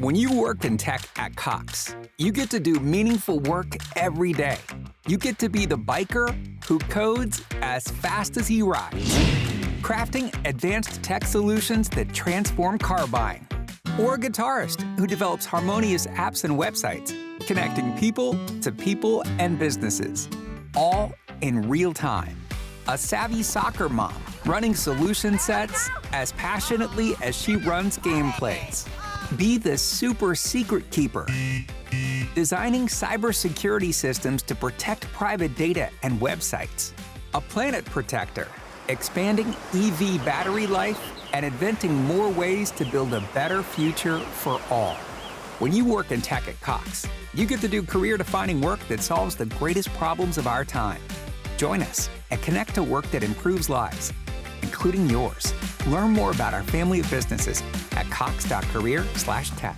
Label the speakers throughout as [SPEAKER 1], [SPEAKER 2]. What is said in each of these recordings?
[SPEAKER 1] When you work in tech at Cox, you get to do meaningful work every day. You get to be the biker who codes as fast as he rides, crafting advanced tech solutions that transform car buying. Or a guitarist who develops harmonious apps and websites, connecting people to people and businesses, all in real time. A savvy soccer mom running solution sets as passionately as she runs gameplays. Be the super secret keeper, designing cybersecurity systems to protect private data and websites. A planet protector, expanding EV battery life and inventing more ways to build a better future for all. When you work in tech at Cox, you get to do career-defining work that solves the greatest problems of our time. Join us and connect to work that improves lives, including yours. Learn more about our family of businesses at cox.career/tech.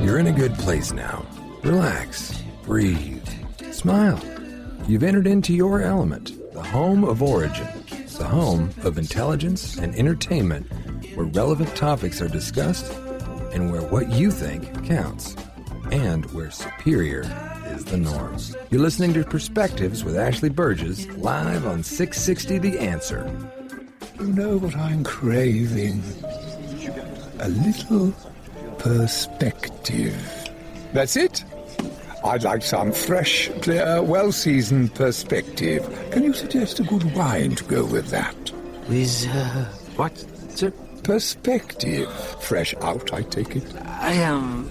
[SPEAKER 2] You're in a good place now. Relax, breathe, smile. You've entered into your element, the home of origin, the home of intelligence and entertainment, where relevant topics are discussed and where what you think counts, and where superior is the norm. You're listening to Perspectives with Ashley Berges, live on 660 The Answer.
[SPEAKER 3] You know what I'm craving? A little perspective. That's it. I'd like some fresh, clear, well-seasoned perspective. Can you suggest a good wine to go with that?
[SPEAKER 4] With, what, sir?
[SPEAKER 3] Perspective. Fresh out, I take it.
[SPEAKER 4] I am,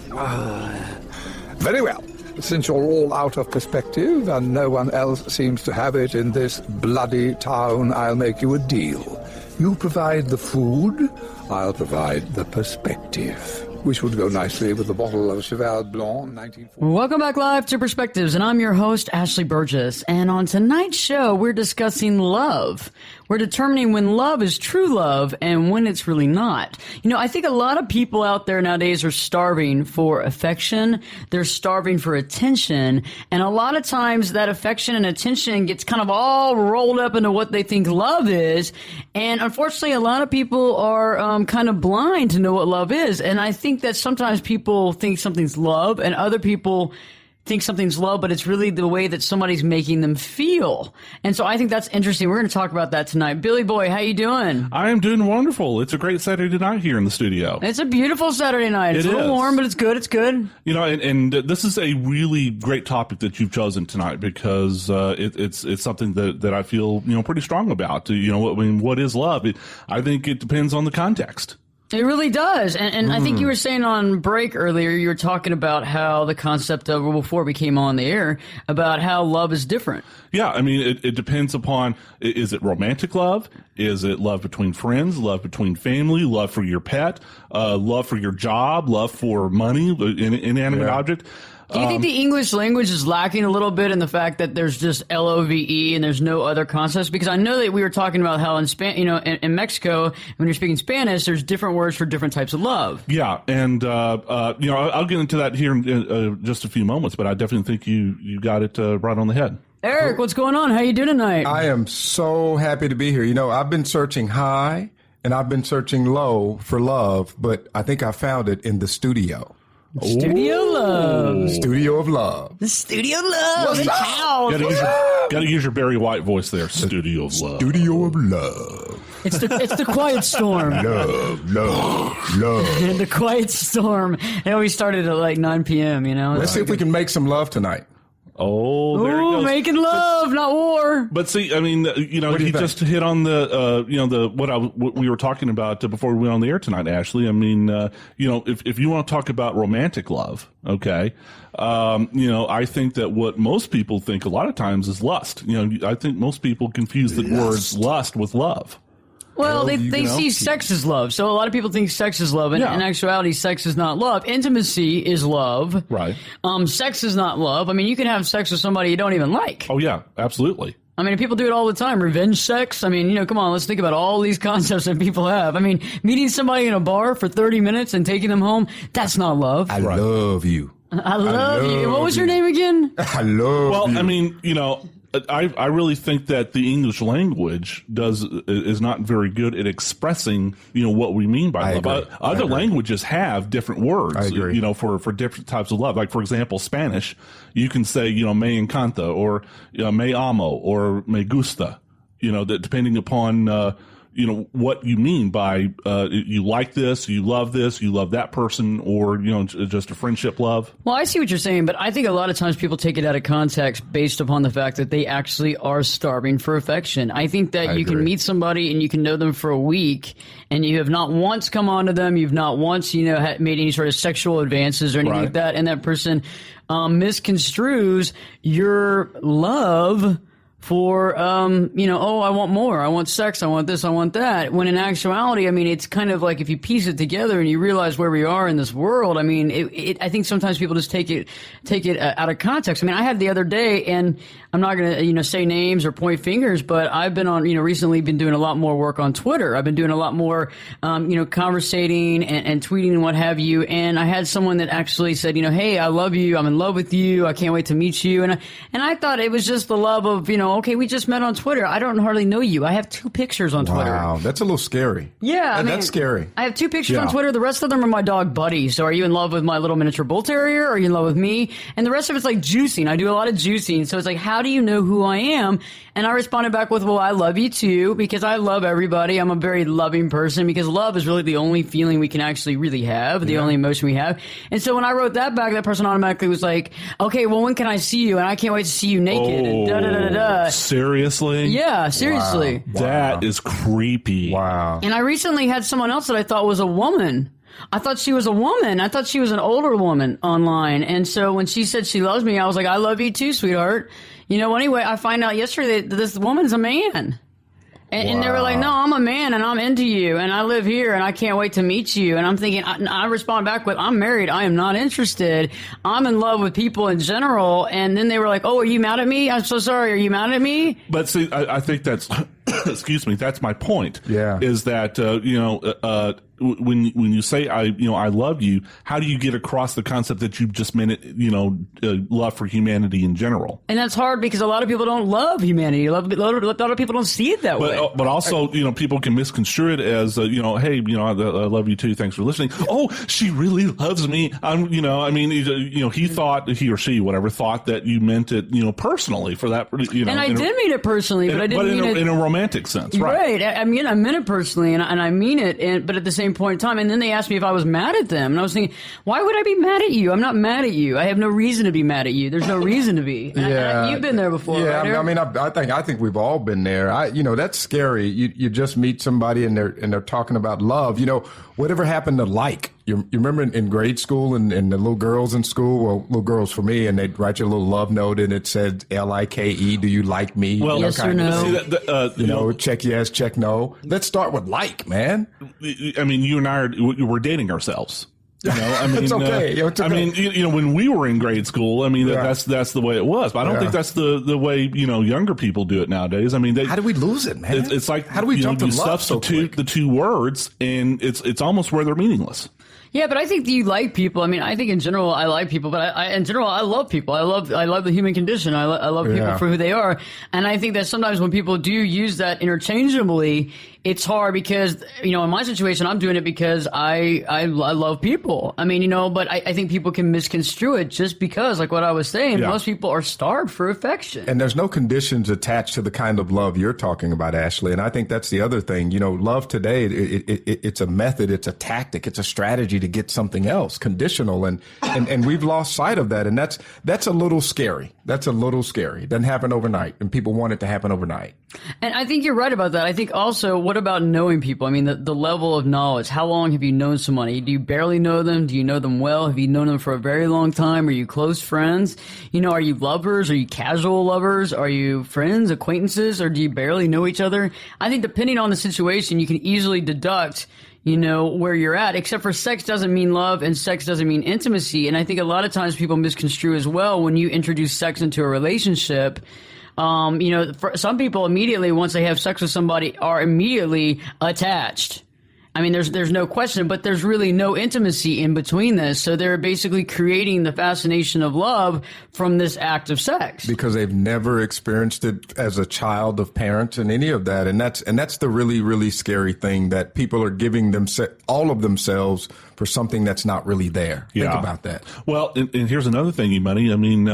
[SPEAKER 3] Very well. Since you're all out of perspective and no one else seems to have it in this bloody town, I'll make you a deal. You provide the food, I'll provide the perspective, which would go nicely with a bottle of Cheval Blanc 1940.
[SPEAKER 5] Welcome back live to Perspectives, and I'm your host, Ashley Berges. And on tonight's show, we're discussing love. We're determining when love is true love and when it's really not. You know, I think a lot of people out there nowadays are starving for affection. They're starving for attention. And a lot of times that affection and attention gets kind of all rolled up into what they think love is. And unfortunately, a lot of people are kind of blind to know what love is. And I think that sometimes people think something's love and other people think something's love, but it's really the way that somebody's making them feel. And so I think that's interesting. We're going to talk about that tonight. Billy Boy, how you doing?
[SPEAKER 6] I am doing wonderful. It's a great Saturday night here in the studio.
[SPEAKER 5] It's a beautiful Saturday night. It's a little warm, but it's good. It's good.
[SPEAKER 6] You know, and this is a really great topic that you've chosen tonight because it's something that I feel, pretty strong about. What is love? I think it depends on the context.
[SPEAKER 5] It really does. And I think you were saying on break earlier, you were talking about how the concept of, before we came on the air, about how love is different.
[SPEAKER 6] Yeah, I mean, it depends upon, is it romantic love? Is it love between friends, love between family, love for your pet, love for your job, love for money, inanimate object?
[SPEAKER 5] Do you think the English language is lacking a little bit in the fact that there's just LOVE and there's no other concepts? Because I know that we were talking about how in Mexico, when you're speaking Spanish, there's different words for different types of love.
[SPEAKER 6] Yeah, and I'll get into that here in just a few moments, but I definitely think you got it right on the head.
[SPEAKER 5] Eric, what's going on? How you doing tonight?
[SPEAKER 7] I am so happy to be here. I've been searching high and I've been searching low for love, but I think I found it in the studio.
[SPEAKER 5] Studio Love.
[SPEAKER 7] Studio of Love.
[SPEAKER 5] The Studio of Love.
[SPEAKER 6] Gotta use your Barry White voice there. Studio of Love.
[SPEAKER 7] Studio of Love.
[SPEAKER 5] It's the Quiet Storm.
[SPEAKER 7] Love.
[SPEAKER 5] The Quiet Storm. It always started at like 9 p.m.,
[SPEAKER 7] Let's see if we can make some love tonight.
[SPEAKER 6] Oh, there it goes.
[SPEAKER 5] Making love, not war.
[SPEAKER 6] But see, I mean, he just hit on what we were talking about before we went on the air tonight, Ashley. I mean, if you want to talk about romantic love, okay, I think that what most people think a lot of times is lust. I think most people confuse the words lust with love.
[SPEAKER 5] Well, they see sex as love. So a lot of people think sex is love. And in actuality, sex is not love. Intimacy is love.
[SPEAKER 6] Right.
[SPEAKER 5] Sex is not love. I mean, you can have sex with somebody you don't even like.
[SPEAKER 6] Oh, yeah, absolutely.
[SPEAKER 5] I mean, people do it all the time. Revenge sex. I mean, come on, let's think about all these concepts that people have. I mean, meeting somebody in a bar for 30 minutes and taking them home, that's not love.
[SPEAKER 7] I love you.
[SPEAKER 5] I love you. What was your name again?
[SPEAKER 7] I love you.
[SPEAKER 6] Well, I mean, I really think that the English language is not very good at expressing, what we mean by love. Other languages have different words,
[SPEAKER 7] I agree.
[SPEAKER 6] For different types of love. Like, for example, Spanish, you can say, me encanta, or me amo, or me gusta, that depending upon, what you mean by, you like this, you love that person, or, just a friendship love.
[SPEAKER 5] Well, I see what you're saying, but I think a lot of times people take it out of context based upon the fact that they actually are starving for affection. I think that you can meet somebody and you can know them for a week and you have not once come on to them, you've not once, made any sort of sexual advances or anything like that, and that person misconstrues your love for, I want more, I want sex, I want this, I want that. When in actuality, I mean, it's kind of like if you piece it together and you realize where we are in this world, I mean, I think sometimes people just take it out of context. I mean, I had the other day, and I'm not going to, say names or point fingers, but I've been on, recently been doing a lot more work on Twitter. I've been doing a lot more, conversating and tweeting and what have you. And I had someone that actually said, hey, I love you. I'm in love with you. I can't wait to meet you. And I thought it was just the love of, okay, we just met on Twitter. I don't hardly know you. I have 2 pictures on Twitter.
[SPEAKER 7] Wow, that's a little scary.
[SPEAKER 5] Yeah,
[SPEAKER 7] that's scary.
[SPEAKER 5] I have 2 pictures on Twitter. The rest of them are my dog Buddy. So are you in love with my little miniature bull terrier? Or are you in love with me? And the rest of it's like juicing. I do a lot of juicing. So it's like, how do you know who I am? And I responded back with, well, I love you too, because I love everybody. I'm a very loving person, because love is really the only feeling we can actually really have, the only emotion we have. And so when I wrote that back, that person automatically was like, okay, well, when can I see you? And I can't wait to see you naked. And da-da-da-da-da.
[SPEAKER 6] Seriously?
[SPEAKER 5] Yeah, seriously.
[SPEAKER 6] Wow. That is creepy.
[SPEAKER 7] Wow.
[SPEAKER 5] And I recently had someone else that I thought was a woman. I thought she was a woman. I thought she was an older woman online. And so when she said she loves me, I was like, I love you too, sweetheart. Anyway, I find out yesterday that this woman's a man. And they were like, no, I'm a man and I'm into you and I live here and I can't wait to meet you. And I'm thinking, I respond back with, I'm married. I am not interested. I'm in love with people in general. And then they were like, oh, are you mad at me? I'm so sorry. Are you mad at me?
[SPEAKER 6] But see, I think that's, excuse me, that's my point.
[SPEAKER 7] Yeah.
[SPEAKER 6] Is that, when you say I love you, how do you get across the concept that you just meant it, love for humanity in general?
[SPEAKER 5] And that's hard because a lot of people don't love humanity. A lot of people don't see it that way.
[SPEAKER 6] But also, people can misconstrue it as, hey, I love you too. Thanks for listening. Oh, she really loves me. He thought, he or she, whatever, thought that you meant it, personally for that,
[SPEAKER 5] And I did mean it personally, but I didn't mean it
[SPEAKER 6] in a romantic sense, right?
[SPEAKER 5] Right. I meant it personally, and I mean it, but at the same point in time, and then they asked me if I was mad at them, and I was thinking, why would I be mad at you? I'm not mad at you. I have no reason to be mad at you. There's no reason to be. You've been there before, right?
[SPEAKER 7] I think we've all been there. That's scary. You just meet somebody and they're talking about love. Whatever happened to like? You remember in grade school and the little girls in school, well, little girls for me, and they'd write you a little love note and it said Like, do you like me?
[SPEAKER 6] Well,
[SPEAKER 5] yes or no.
[SPEAKER 7] Check yes, check no. Let's start with like, man.
[SPEAKER 6] I mean, you and I we're dating ourselves.
[SPEAKER 7] It's okay. It's okay.
[SPEAKER 6] When we were in grade school, that's the way it was. But I don't think that's the way, younger people do it nowadays.
[SPEAKER 7] How do we lose it, man?
[SPEAKER 6] It's like,
[SPEAKER 7] how do we jump to love
[SPEAKER 6] substitute the 2 words, and it's almost where they're meaningless.
[SPEAKER 5] Yeah, but I think you like people. I think in general I like people, but in general I love people. I love the human condition. I love people for who they are, and I think that sometimes when people do use that interchangeably, it's hard because in my situation I'm doing it because I love people. But I think people can misconstrue it just because, like what I was saying, most people are starved for affection,
[SPEAKER 7] and there's no conditions attached to the kind of love you're talking about, Ashley. And I think that's the other thing. Love today, it's a method, it's a tactic, it's a strategy to get something else, conditional, and we've lost sight of that, and that's a little scary. That's a little scary. It doesn't happen overnight, and people want it to happen overnight.
[SPEAKER 5] And I think you're right about that. I think also, what about knowing people? The level of knowledge. How long have you known somebody? Do you barely know them? Do you know them well? Have you known them for a very long time? Are you close friends? Are you lovers? Are you casual lovers? Are you friends, acquaintances, or do you barely know each other? I think depending on the situation, you can easily deduct where you're at, except for sex doesn't mean love and sex doesn't mean intimacy. And I think a lot of times people misconstrue as well when you introduce sex into a relationship. For some people immediately, once they have sex with somebody, are immediately attached. I mean, there's no question, but there's really no intimacy in between this. So they're basically creating the fascination of love from this act of sex.
[SPEAKER 7] Because they've never experienced it as a child of parents and any of that. And that's the really, really scary thing, that people are giving all of themselves for something that's not really there.
[SPEAKER 6] Yeah.
[SPEAKER 7] Think about that.
[SPEAKER 6] Well, and here's another thing, E-Money. I mean,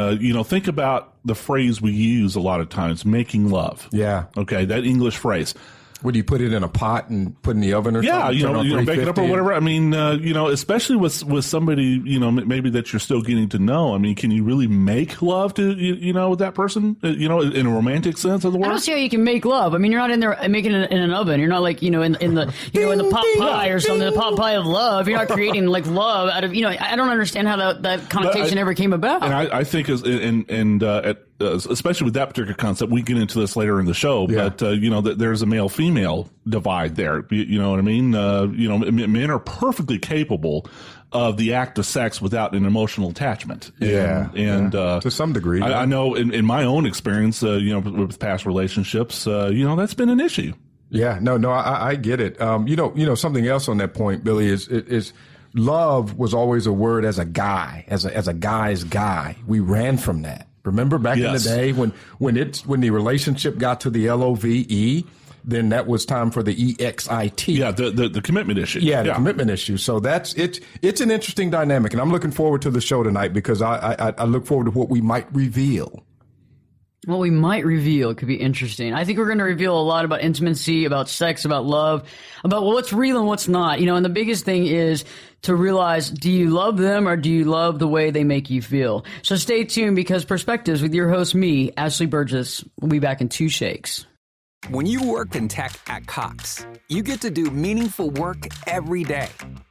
[SPEAKER 6] think about the phrase we use a lot of times, making love.
[SPEAKER 7] Yeah.
[SPEAKER 6] Okay, that English phrase.
[SPEAKER 7] Would you put it in a pot and put in the oven or something?
[SPEAKER 6] Yeah, bake it up or whatever. I mean, especially with somebody, maybe that you're still getting to know. I mean, can you really make love to, that person, in a romantic sense of the word?
[SPEAKER 5] I don't see how you can make love. I mean, you're not in there making it in an oven. You're not like, in the pot pie or something, the pot pie of love. You're not creating like love out of, I don't understand how that connotation ever came about.
[SPEAKER 6] And I think especially with that particular concept, we get into this later in the show, but, there's a male-female divide there. You know what I mean? Men are perfectly capable of the act of sex without an emotional attachment. And
[SPEAKER 7] to some degree.
[SPEAKER 6] I know in my own experience, with past relationships, that's been an issue.
[SPEAKER 7] Yeah, no, I get it. Something else on that point, Billy, is love was always a word as a guy, as a guy's guy. We ran from that. Remember back in the day when the relationship got to the LOVE, then that was time for the EXIT.
[SPEAKER 6] Yeah, the commitment issue.
[SPEAKER 7] Yeah, the commitment issue. So it's an interesting dynamic, and I'm looking forward to the show tonight because I look forward to what we might reveal.
[SPEAKER 5] What we might reveal could be interesting. I think we're going to reveal a lot about intimacy, about sex, about love, about what's real and what's not. And the biggest thing is to realize, do you love them or do you love the way they make you feel? So stay tuned, because Perspectives with your host, me, Ashley Berges, will be back in 2 shakes.
[SPEAKER 1] When you work in tech at Cox, you get to do meaningful work every day.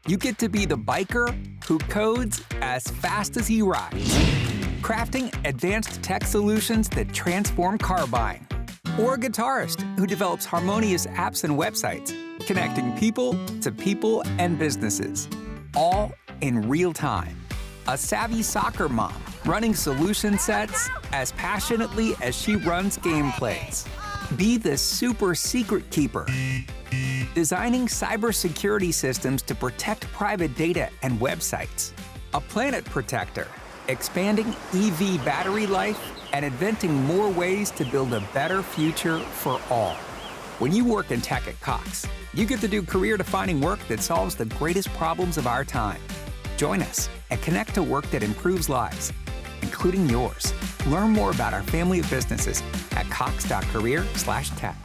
[SPEAKER 1] You get to be the biker who codes as fast as he rides, crafting advanced tech solutions that transform car buying. Or a guitarist who develops harmonious apps and websites, connecting people to people and businesses, all in real time. A savvy soccer mom running solution sets as passionately as she runs gameplays. Be the super secret keeper, designing cybersecurity systems to protect private data and websites. A planet protector, expanding EV battery life and inventing more ways to build a better future for all. When you work in tech at Cox, you get to do career-defining work that solves the greatest problems of our time. Join us and connect to work that improves lives, including yours. Learn more about our family of businesses at cox.career/tech.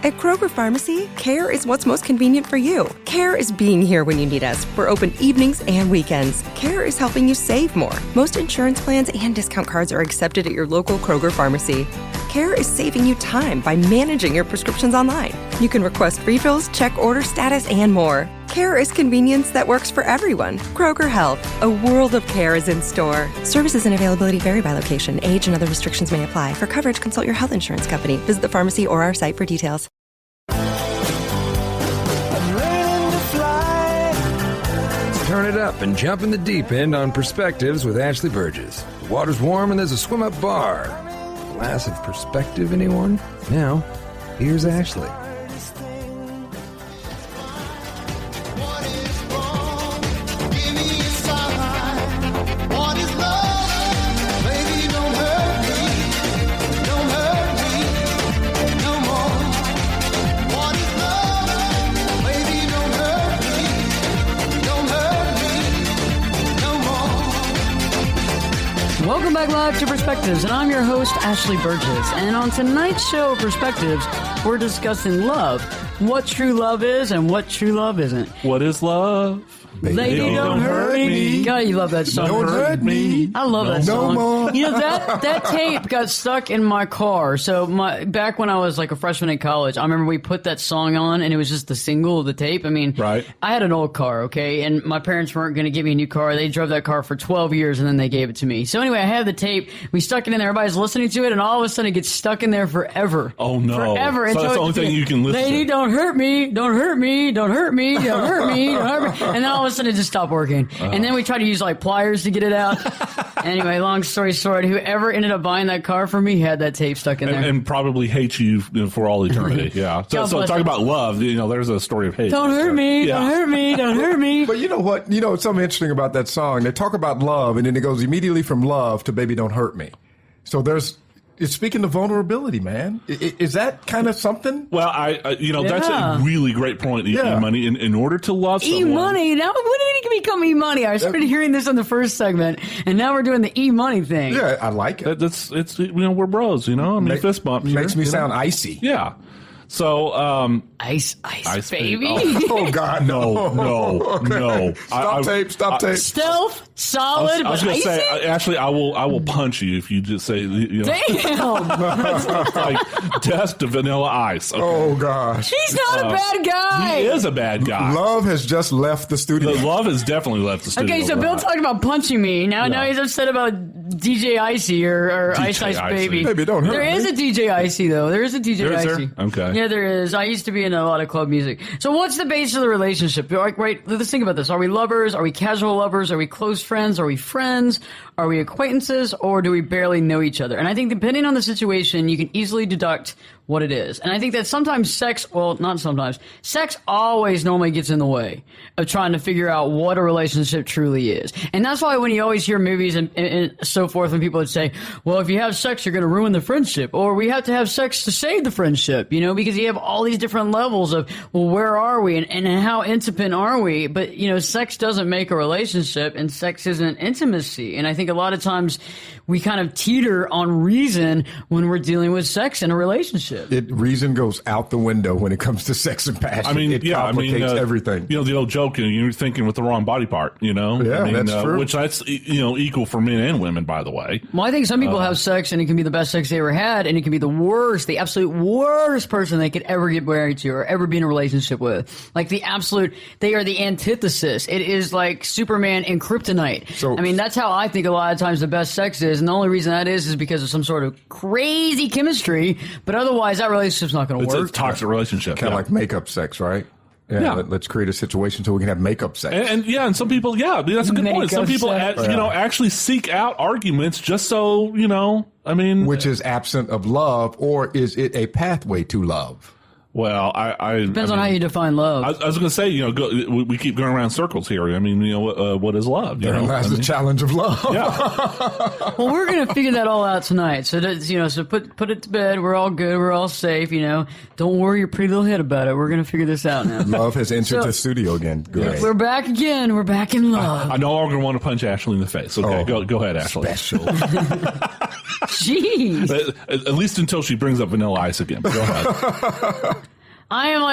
[SPEAKER 8] At Kroger Pharmacy, care is what's most convenient for you. Care is being here when you need us. We're open evenings and weekends. Care is helping you save more. Most insurance plans and discount cards are accepted at your local Kroger Pharmacy. Care is saving you time by managing your prescriptions online. You can request refills, check order status, and more. Care is convenience that works for everyone. Kroger Health, a world of care is in store. Services and availability vary by location. Age and other restrictions may apply. For coverage, consult your health insurance company. Visit the pharmacy or our site for details.
[SPEAKER 2] Turn it up and jump in the deep end on Perspectives with Ashley Berges. The water's warm and there's a swim-up bar. Glass of perspective, anyone? Now, here's Ashley.
[SPEAKER 5] Welcome back live to Perspectives, and I'm your host, Ashley Berges. And on tonight's show, Perspectives, we're discussing love, what true love is and what true love isn't.
[SPEAKER 6] What is love?
[SPEAKER 5] Lady, don't hurt me. God, you love that song.
[SPEAKER 7] Don't hurt me.
[SPEAKER 5] I love that song.
[SPEAKER 7] No more.
[SPEAKER 5] That tape got stuck in my car. So back when I was like a freshman in college, I remember we put that song on, and it was just the single of the tape. I mean,
[SPEAKER 6] right.
[SPEAKER 5] I had an old car, okay, and my parents weren't going to give me a new car. They drove that car for 12 years, and then they gave it to me. So anyway, I had the tape. We stuck it in there. Everybody's listening to it, and all of a sudden it gets stuck in there forever.
[SPEAKER 6] Oh, no.
[SPEAKER 5] Forever.
[SPEAKER 6] So that's the only thing you can listen to.
[SPEAKER 5] Lady, don't hurt me. Don't hurt me. Don't hurt me. Don't hurt me. Don't hurt me. And then all of a sudden it just stopped working. And then we tried to use like pliers to get it out. Anyway, long story short, whoever ended up buying that car for me had that tape stuck in there.
[SPEAKER 6] And probably hates you for all eternity. Yeah. So talk about love. There's a story of hate.
[SPEAKER 5] Don't hurt me.
[SPEAKER 6] Yeah.
[SPEAKER 5] Don't hurt me. Don't hurt me.
[SPEAKER 7] But you know what? Something interesting about that song. They talk about love, and then it goes immediately from love to baby, don't hurt me. So it's speaking to vulnerability, man. Is that kind of something?
[SPEAKER 6] Well, that's a really great point. E-Money. In order to love someone.
[SPEAKER 5] E-Money? Now, when did it become E-Money? I started hearing this in the first segment, and now we're doing the E-Money thing.
[SPEAKER 7] Yeah, I like it.
[SPEAKER 6] It's we're bros, fist bump.
[SPEAKER 7] Makes me sound icy.
[SPEAKER 6] Yeah. So,
[SPEAKER 5] ice, baby.
[SPEAKER 7] Oh God,
[SPEAKER 6] no.
[SPEAKER 7] Stop tape.
[SPEAKER 5] Stealth, solid,
[SPEAKER 6] I was going to say,
[SPEAKER 5] icy?
[SPEAKER 6] Ashley, I will punch you if you just say,
[SPEAKER 5] Damn.
[SPEAKER 6] like death to Vanilla Ice. Okay.
[SPEAKER 7] Oh gosh.
[SPEAKER 5] He's not a bad guy.
[SPEAKER 6] He is a bad guy.
[SPEAKER 7] Love has just left the studio.
[SPEAKER 6] Love has definitely left the studio.
[SPEAKER 5] Okay, so Bill talked about punching me. Now he's upset about DJ Icy or Ice Baby.
[SPEAKER 7] Baby, don't hurt
[SPEAKER 5] There is a DJ Icy, though. There is a DJ Icy.
[SPEAKER 6] Okay.
[SPEAKER 5] Yeah, there is. I used to be in a lot of club music. So what's the base of the relationship? Right, let's think about this. Are we lovers? Are we casual lovers? Are we close friends? Are we friends? Are we acquaintances? Or do we barely know each other? And I think depending on the situation, you can easily deduct what it is. And I think that sometimes sex always normally gets in the way of trying to figure out what a relationship truly is. And that's why when you always hear movies and so forth, when people would say, well, if you have sex, you're going to ruin the friendship, or we have to have sex to save the friendship, because you have all these different levels of, well, where are we and how intimate are we? But, sex doesn't make a relationship, and sex isn't intimacy. And I think a lot of times we kind of teeter on reason when we're dealing with sex in a relationship.
[SPEAKER 7] Reason goes out the window when it comes to sex and passion. It complicates everything.
[SPEAKER 6] The old joke, you're thinking with the wrong body part,
[SPEAKER 7] Yeah, that's true.
[SPEAKER 6] Which that's, equal for men and women, by the way.
[SPEAKER 5] Well, I think some people have sex and it can be the best sex they ever had, and it can be the absolute worst person they could ever get married to or ever be in a relationship with. Like they are the antithesis. It is like Superman and kryptonite. So, that's how I think a lot of times the best sex is, and the only reason that is because of some sort of crazy chemistry, but otherwise that relationship's not going to work.
[SPEAKER 6] It's a toxic relationship.
[SPEAKER 7] Kind of like makeup sex, right? Yeah. Let's create a situation so we can have makeup sex.
[SPEAKER 6] And some people, that's a good point. Some people, actually seek out arguments just so,
[SPEAKER 7] Which is absent of love, or is it a pathway to love?
[SPEAKER 6] Well,
[SPEAKER 5] depends on how you define love.
[SPEAKER 6] I was going to say, we keep going around circles here. What is love?
[SPEAKER 7] That's the challenge of love.
[SPEAKER 6] Yeah.
[SPEAKER 5] Well, we're going to figure that all out tonight. So so put it to bed. We're all good. We're all safe. Don't worry your pretty little head about it. We're going to figure this out now.
[SPEAKER 7] Love has entered the studio again. Great.
[SPEAKER 5] We're back again. We're back in love.
[SPEAKER 6] I no longer want to punch Ashley in the face. Okay, go ahead, Ashley.
[SPEAKER 7] Special.
[SPEAKER 5] Jeez.
[SPEAKER 6] At least until she brings up Vanilla Ice again. Go ahead.
[SPEAKER 5] I am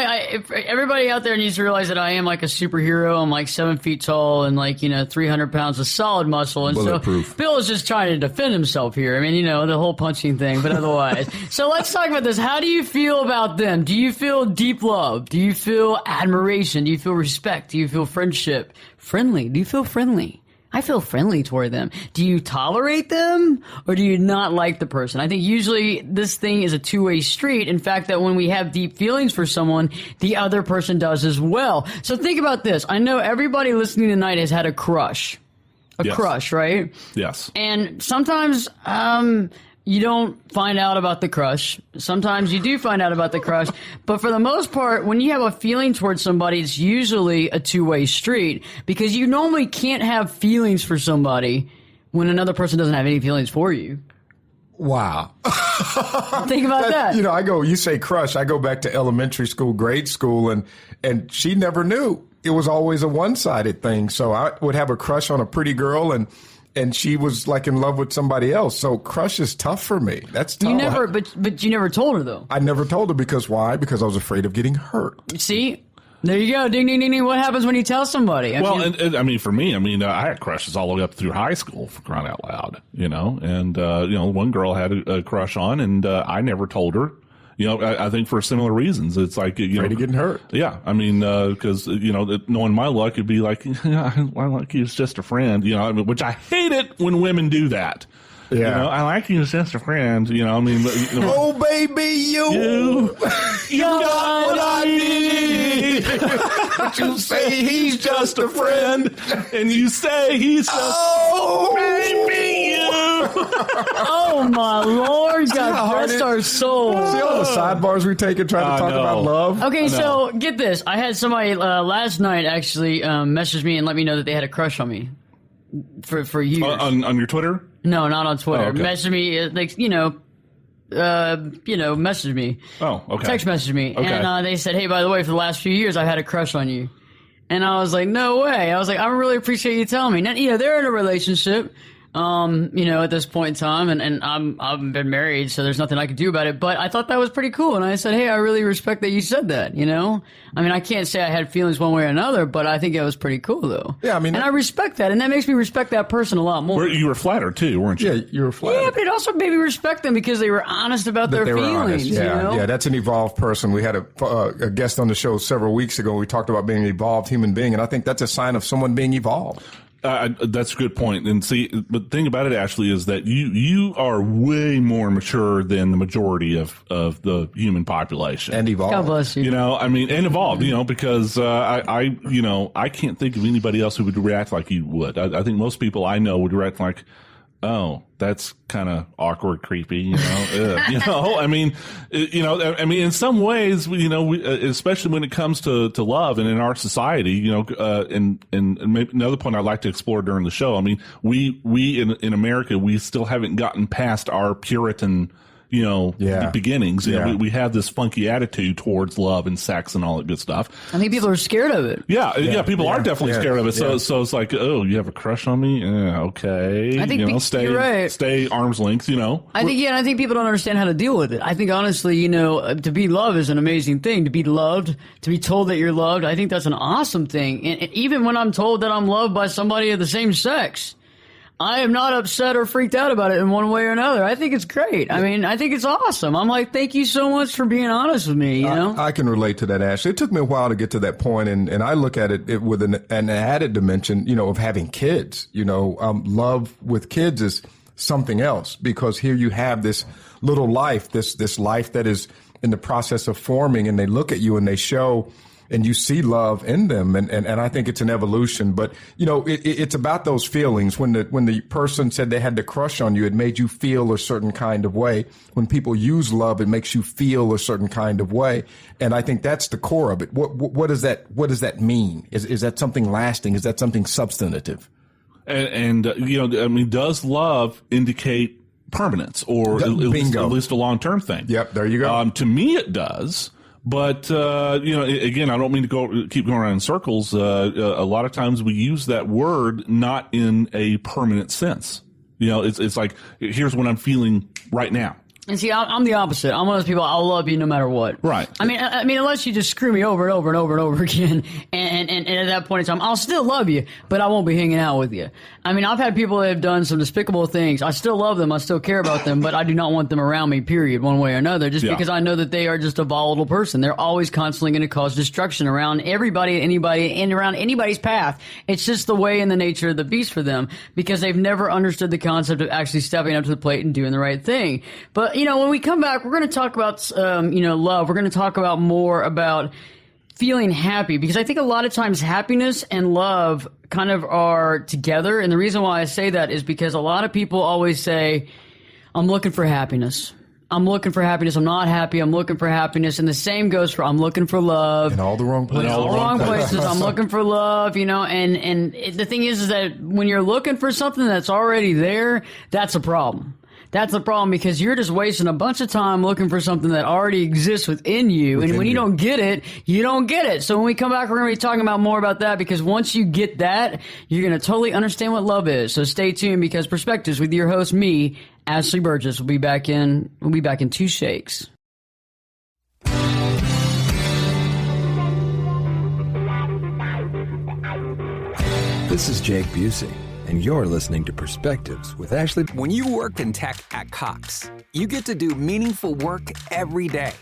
[SPEAKER 5] everybody out there needs to realize that I am like a superhero. I'm like 7 feet tall and 300 pounds of solid muscle. And
[SPEAKER 7] bulletproof.
[SPEAKER 5] So Bill is just trying to defend himself here. The whole punching thing, but otherwise. So let's talk about this. How do you feel about them? Do you feel deep love? Do you feel admiration? Do you feel respect? Do you feel friendship? Friendly? Do you feel friendly? I feel friendly toward them. Do you tolerate them or do you not like the person? I think usually this thing is a two-way street. In fact, that when we have deep feelings for someone, the other person does as well. So think about this. I know everybody listening tonight has had a crush.
[SPEAKER 6] Yes.
[SPEAKER 5] Crush, right?
[SPEAKER 6] Yes.
[SPEAKER 5] And sometimes, you don't find out about the crush. Sometimes you do find out about the crush. But for the most part, when you have a feeling towards somebody, it's usually a two-way street because you normally can't have feelings for somebody when another person doesn't have any feelings for you.
[SPEAKER 7] Wow.
[SPEAKER 5] Think about that.
[SPEAKER 7] You say crush. I go back to elementary school, grade school, and she never knew. It was always a one-sided thing. So I would have a crush on a pretty girl and she was like in love with somebody else. So crush is tough for me. That's tough.
[SPEAKER 5] But you never told her though.
[SPEAKER 7] I never told her because why? Because I was afraid of getting hurt.
[SPEAKER 5] See? There you go. Ding, ding, ding, ding. What happens when you tell somebody?
[SPEAKER 6] For me, I had crushes all the way up through high school, for crying out loud, and, one girl had a crush on and, I never told her. I think for similar reasons. It's like,
[SPEAKER 7] afraid of getting hurt.
[SPEAKER 6] Yeah. Because, knowing my luck, it'd be like, I like you as just a friend, which I hate it when women do that.
[SPEAKER 7] Yeah.
[SPEAKER 6] I like you as just a friend,
[SPEAKER 7] Oh, baby, you got what I need. But you say he's just a friend.
[SPEAKER 6] And you say he's just,
[SPEAKER 7] oh, baby,
[SPEAKER 5] Oh my Lord, God rest our soul.
[SPEAKER 7] See all the sidebars we take and try to talk about love?
[SPEAKER 5] Okay, so get this. I had somebody last night actually message me and let me know that they had a crush on me for years.
[SPEAKER 6] On your Twitter?
[SPEAKER 5] No, not on Twitter.
[SPEAKER 6] Oh, okay.
[SPEAKER 5] Message me, message me.
[SPEAKER 6] Oh, okay.
[SPEAKER 5] Text message me.
[SPEAKER 6] Okay.
[SPEAKER 5] And they said, hey, by the way, for the last few years, I've had a crush on you. And I was like, no way. I was like, I really appreciate you telling me. Now, they're in a relationship, at this point in time, and I've been married, so there's nothing I could do about it. But I thought that was pretty cool. And I said, hey, I really respect that you said that, I mean, I can't say I had feelings one way or another, but I think it was pretty cool, though.
[SPEAKER 7] Yeah, I mean...
[SPEAKER 5] And I respect that, and that makes me respect that person a lot more.
[SPEAKER 6] You were flattered, too, weren't you?
[SPEAKER 7] Yeah, you were flattered.
[SPEAKER 5] Yeah, but it also made me respect them because they were honest about their feelings,
[SPEAKER 7] Yeah, that's an evolved person. We had a guest on the show several weeks ago. We talked about being an evolved human being, and I think that's a sign of someone being evolved.
[SPEAKER 6] That's a good point. And see, but the thing about it, Ashley, is that you are way more mature than the majority of the human population.
[SPEAKER 7] And evolved.
[SPEAKER 5] God bless you.
[SPEAKER 6] And evolved, because I can't think of anybody else who would react like you would. I think most people I know would react like, oh, that's kind of awkward, creepy, I mean, in some ways, we, especially when it comes to love and in our society, and maybe another point I'd like to explore during the show. I mean, we in America, we still haven't gotten past our Puritan, beginnings. We have this funky attitude towards love and sex and all that good stuff.
[SPEAKER 5] I think people are scared of it.
[SPEAKER 6] Yeah, people are definitely scared of it. So it's like, oh, you have a crush on me? Yeah, okay.
[SPEAKER 5] I think you're right.
[SPEAKER 6] Stay arm's length,
[SPEAKER 5] I think people don't understand how to deal with it. I think honestly, to be loved is an amazing thing. To be loved, to be told that you're loved, I think that's an awesome thing. And even when I'm told that I'm loved by somebody of the same sex, I am not upset or freaked out about it in one way or another. I think it's great. I mean, I think it's awesome. I'm like, thank you so much for being honest with me,
[SPEAKER 7] I can relate to that, Ashley. It took me a while to get to that point, and I look at it with an added dimension, of having kids. Love with kids is something else, because here you have this little life, this life that is in the process of forming, and they look at you and they show, and you see love in them. And I think it's an evolution, but it's about those feelings. When the person said they had the crush on you, it made you feel a certain kind of way. When people use love, it makes you feel a certain kind of way. And I think that's the core of it. What does that mean? Is that something lasting? Is that something substantive?
[SPEAKER 6] And does love indicate permanence, or at least a long-term thing?
[SPEAKER 7] Yep, there you go.
[SPEAKER 6] To me, it does. But, again, I don't mean to keep going around in circles. A lot of times we use that word not in a permanent sense. It's like, here's what I'm feeling right now.
[SPEAKER 5] And see, I'm the opposite. I'm one of those people, I'll love you no matter what.
[SPEAKER 6] Right.
[SPEAKER 5] I mean, unless you just screw me over and over and over and over again, and at that point in time, I'll still love you, but I won't be hanging out with you. I mean, I've had people that have done some despicable things. I still love them. I still care about them, but I do not want them around me, period, one way or another, just because I know that they are just a volatile person. They're always constantly going to cause destruction around everybody, anybody, and around anybody's path. It's just the way and the nature of the beast for them, because they've never understood the concept of actually stepping up to the plate and doing the right thing. But, when we come back, we're going to talk about, love. We're going to talk about more about feeling happy, because I think a lot of times happiness and love kind of are together. And the reason why I say that is because a lot of people always say, I'm looking for happiness. I'm looking for happiness. I'm not happy. I'm looking for happiness. And the same goes for I'm looking for love.
[SPEAKER 7] In all the wrong places.
[SPEAKER 5] In all the wrong places. I'm looking for love, and the thing is that when you're looking for something that's already there, that's a problem. That's the problem, because you're just wasting a bunch of time looking for something that already exists within you. And when you don't get it, you don't get it. So when we come back, we're going to be talking about more about that, because once you get that, you're going to totally understand what love is. So stay tuned, because Perspectives with your host, me, Ashley Berges, we'll be back in 2 shakes.
[SPEAKER 2] This is Jake Busey, and you're listening to Perspectives with Ashley.
[SPEAKER 1] When you work in tech at Cox, you get to do meaningful work every day.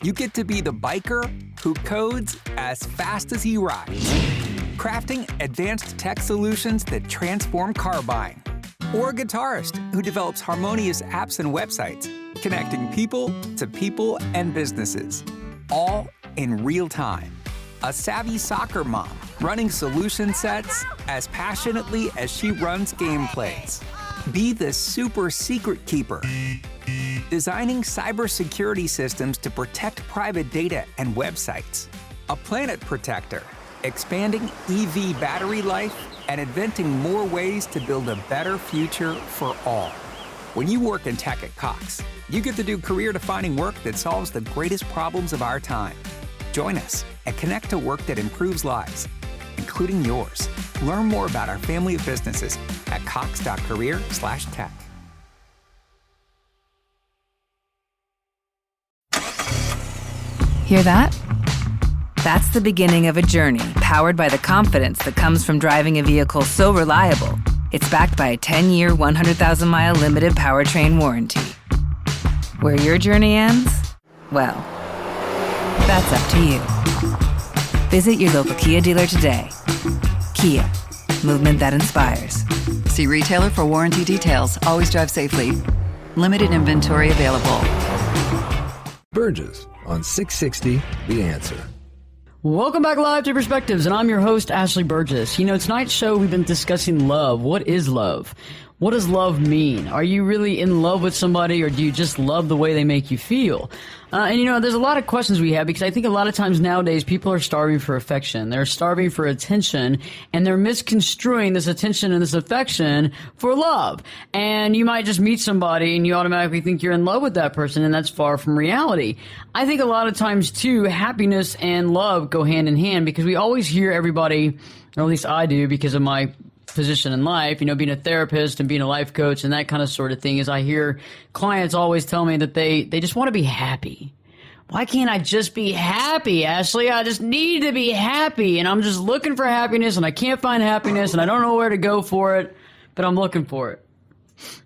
[SPEAKER 1] You get to be the biker who codes as fast as he rides, crafting advanced tech solutions that transform car buying, or a guitarist who develops harmonious apps and websites, connecting people to people and businesses, all in real time. A savvy soccer mom running solution sets as passionately as she runs gameplays. Be the super secret keeper. Designing cybersecurity systems to protect private data and websites. A planet protector. Expanding EV battery life and inventing more ways to build a better future for all. When you work in tech at Cox, you get to do career-defining work that solves the greatest problems of our time. Join us and connect to work that improves lives, including yours. Learn more about our family of businesses at cox.career/tech.
[SPEAKER 9] Hear that? That's the beginning of a journey powered by the confidence that comes from driving a vehicle so reliable, it's backed by a 10-year, 100,000-mile limited powertrain warranty. Where your journey ends? Well, that's up to you. Visit your local Kia dealer today. Kia, movement that inspires.
[SPEAKER 10] See retailer for warranty details. Always drive safely. Limited inventory available.
[SPEAKER 2] Berges on 660 The Answer.
[SPEAKER 5] Welcome back live to Perspectives, and I'm your host, Ashley Berges. You know, tonight's show, we've been discussing love. What is love? What does love mean? Are you really in love with somebody, or do you just love the way they make you feel? And, you know, there's a lot of questions we have, because I think a lot of times nowadays people are starving for affection. They're starving for attention, and they're misconstruing this attention and this affection for love. And you might just meet somebody and you automatically think you're in love with that person, and that's far from reality. I think a lot of times, too, happiness and love go hand in hand, because we always hear everybody, or at least I do because of my position in life, you know, being a therapist and being a life coach and that kind of sort of thing, is I hear clients always tell me that they just want to be happy. Why can't I just be happy, Ashley? I just need to be happy, and I'm just looking for happiness, and I can't find happiness, and I don't know where to go for it, but I'm looking for it.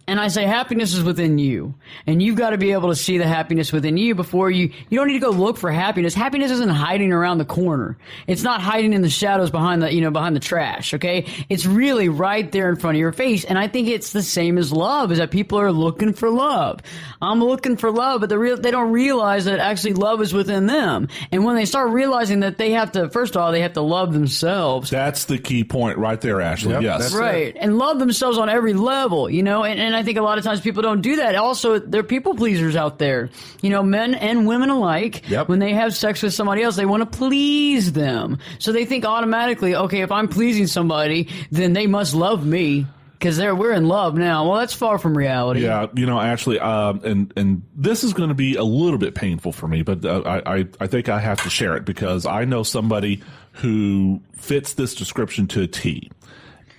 [SPEAKER 5] And I say happiness is within you, and you've got to be able to see the happiness within you before you don't need to go look for happiness. Happiness isn't hiding around the corner. It's not hiding in the shadows behind the trash, okay? It's really right there in front of your face. And I think it's the same as love, is that people are looking for love. I'm looking for love, but they don't realize that actually love is within them. And when they start realizing that they have to, first of all, they have to love themselves.
[SPEAKER 6] That's the key point right there, Ashley.
[SPEAKER 7] Yep,
[SPEAKER 6] yes.
[SPEAKER 7] that's
[SPEAKER 5] right. And love themselves on every level, you know, and I think a lot of times people don't do that. Also, they're people pleasers out there, you know, men and women alike.
[SPEAKER 7] Yep.
[SPEAKER 5] When they have sex with somebody else, they want to please them. So they think automatically, okay, if I'm pleasing somebody, then they must love me, because we're in love now. Well, that's far from reality.
[SPEAKER 6] Yeah, you know, Ashley, and this is going to be a little bit painful for me, but I think I have to share it, because I know somebody who fits this description to a T.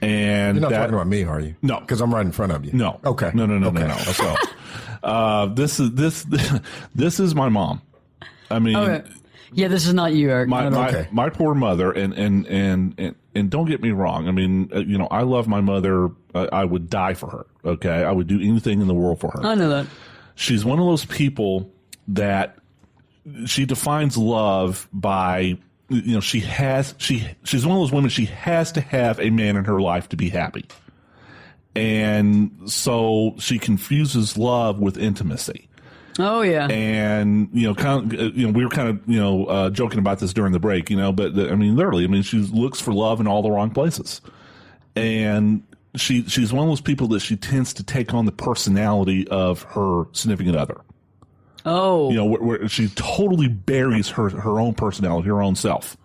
[SPEAKER 6] And
[SPEAKER 7] you're not talking about me, are you?
[SPEAKER 6] No,
[SPEAKER 7] because I'm right in front of you.
[SPEAKER 6] No.
[SPEAKER 7] Okay.
[SPEAKER 6] No.
[SPEAKER 7] Okay.
[SPEAKER 6] So, this is my mom. I mean,
[SPEAKER 5] okay. Yeah, this is not you, Eric.
[SPEAKER 6] My poor mother, and don't get me wrong. I mean, you know, I love my mother. I would die for her. Okay, I would do anything in the world for her.
[SPEAKER 5] I know that.
[SPEAKER 6] She's one of those people that she defines love by. You know, she's one of those women, she has to have a man in her life to be happy. And so she confuses love with intimacy.
[SPEAKER 5] Oh, yeah.
[SPEAKER 6] And, you know, we were kind of, joking about this during the break, you know, but I mean, literally, she looks for love in all the wrong places. And she's one of those people that she tends to take on the personality of her significant other.
[SPEAKER 5] Oh.
[SPEAKER 6] You know, where she totally buries her own personality, her own self.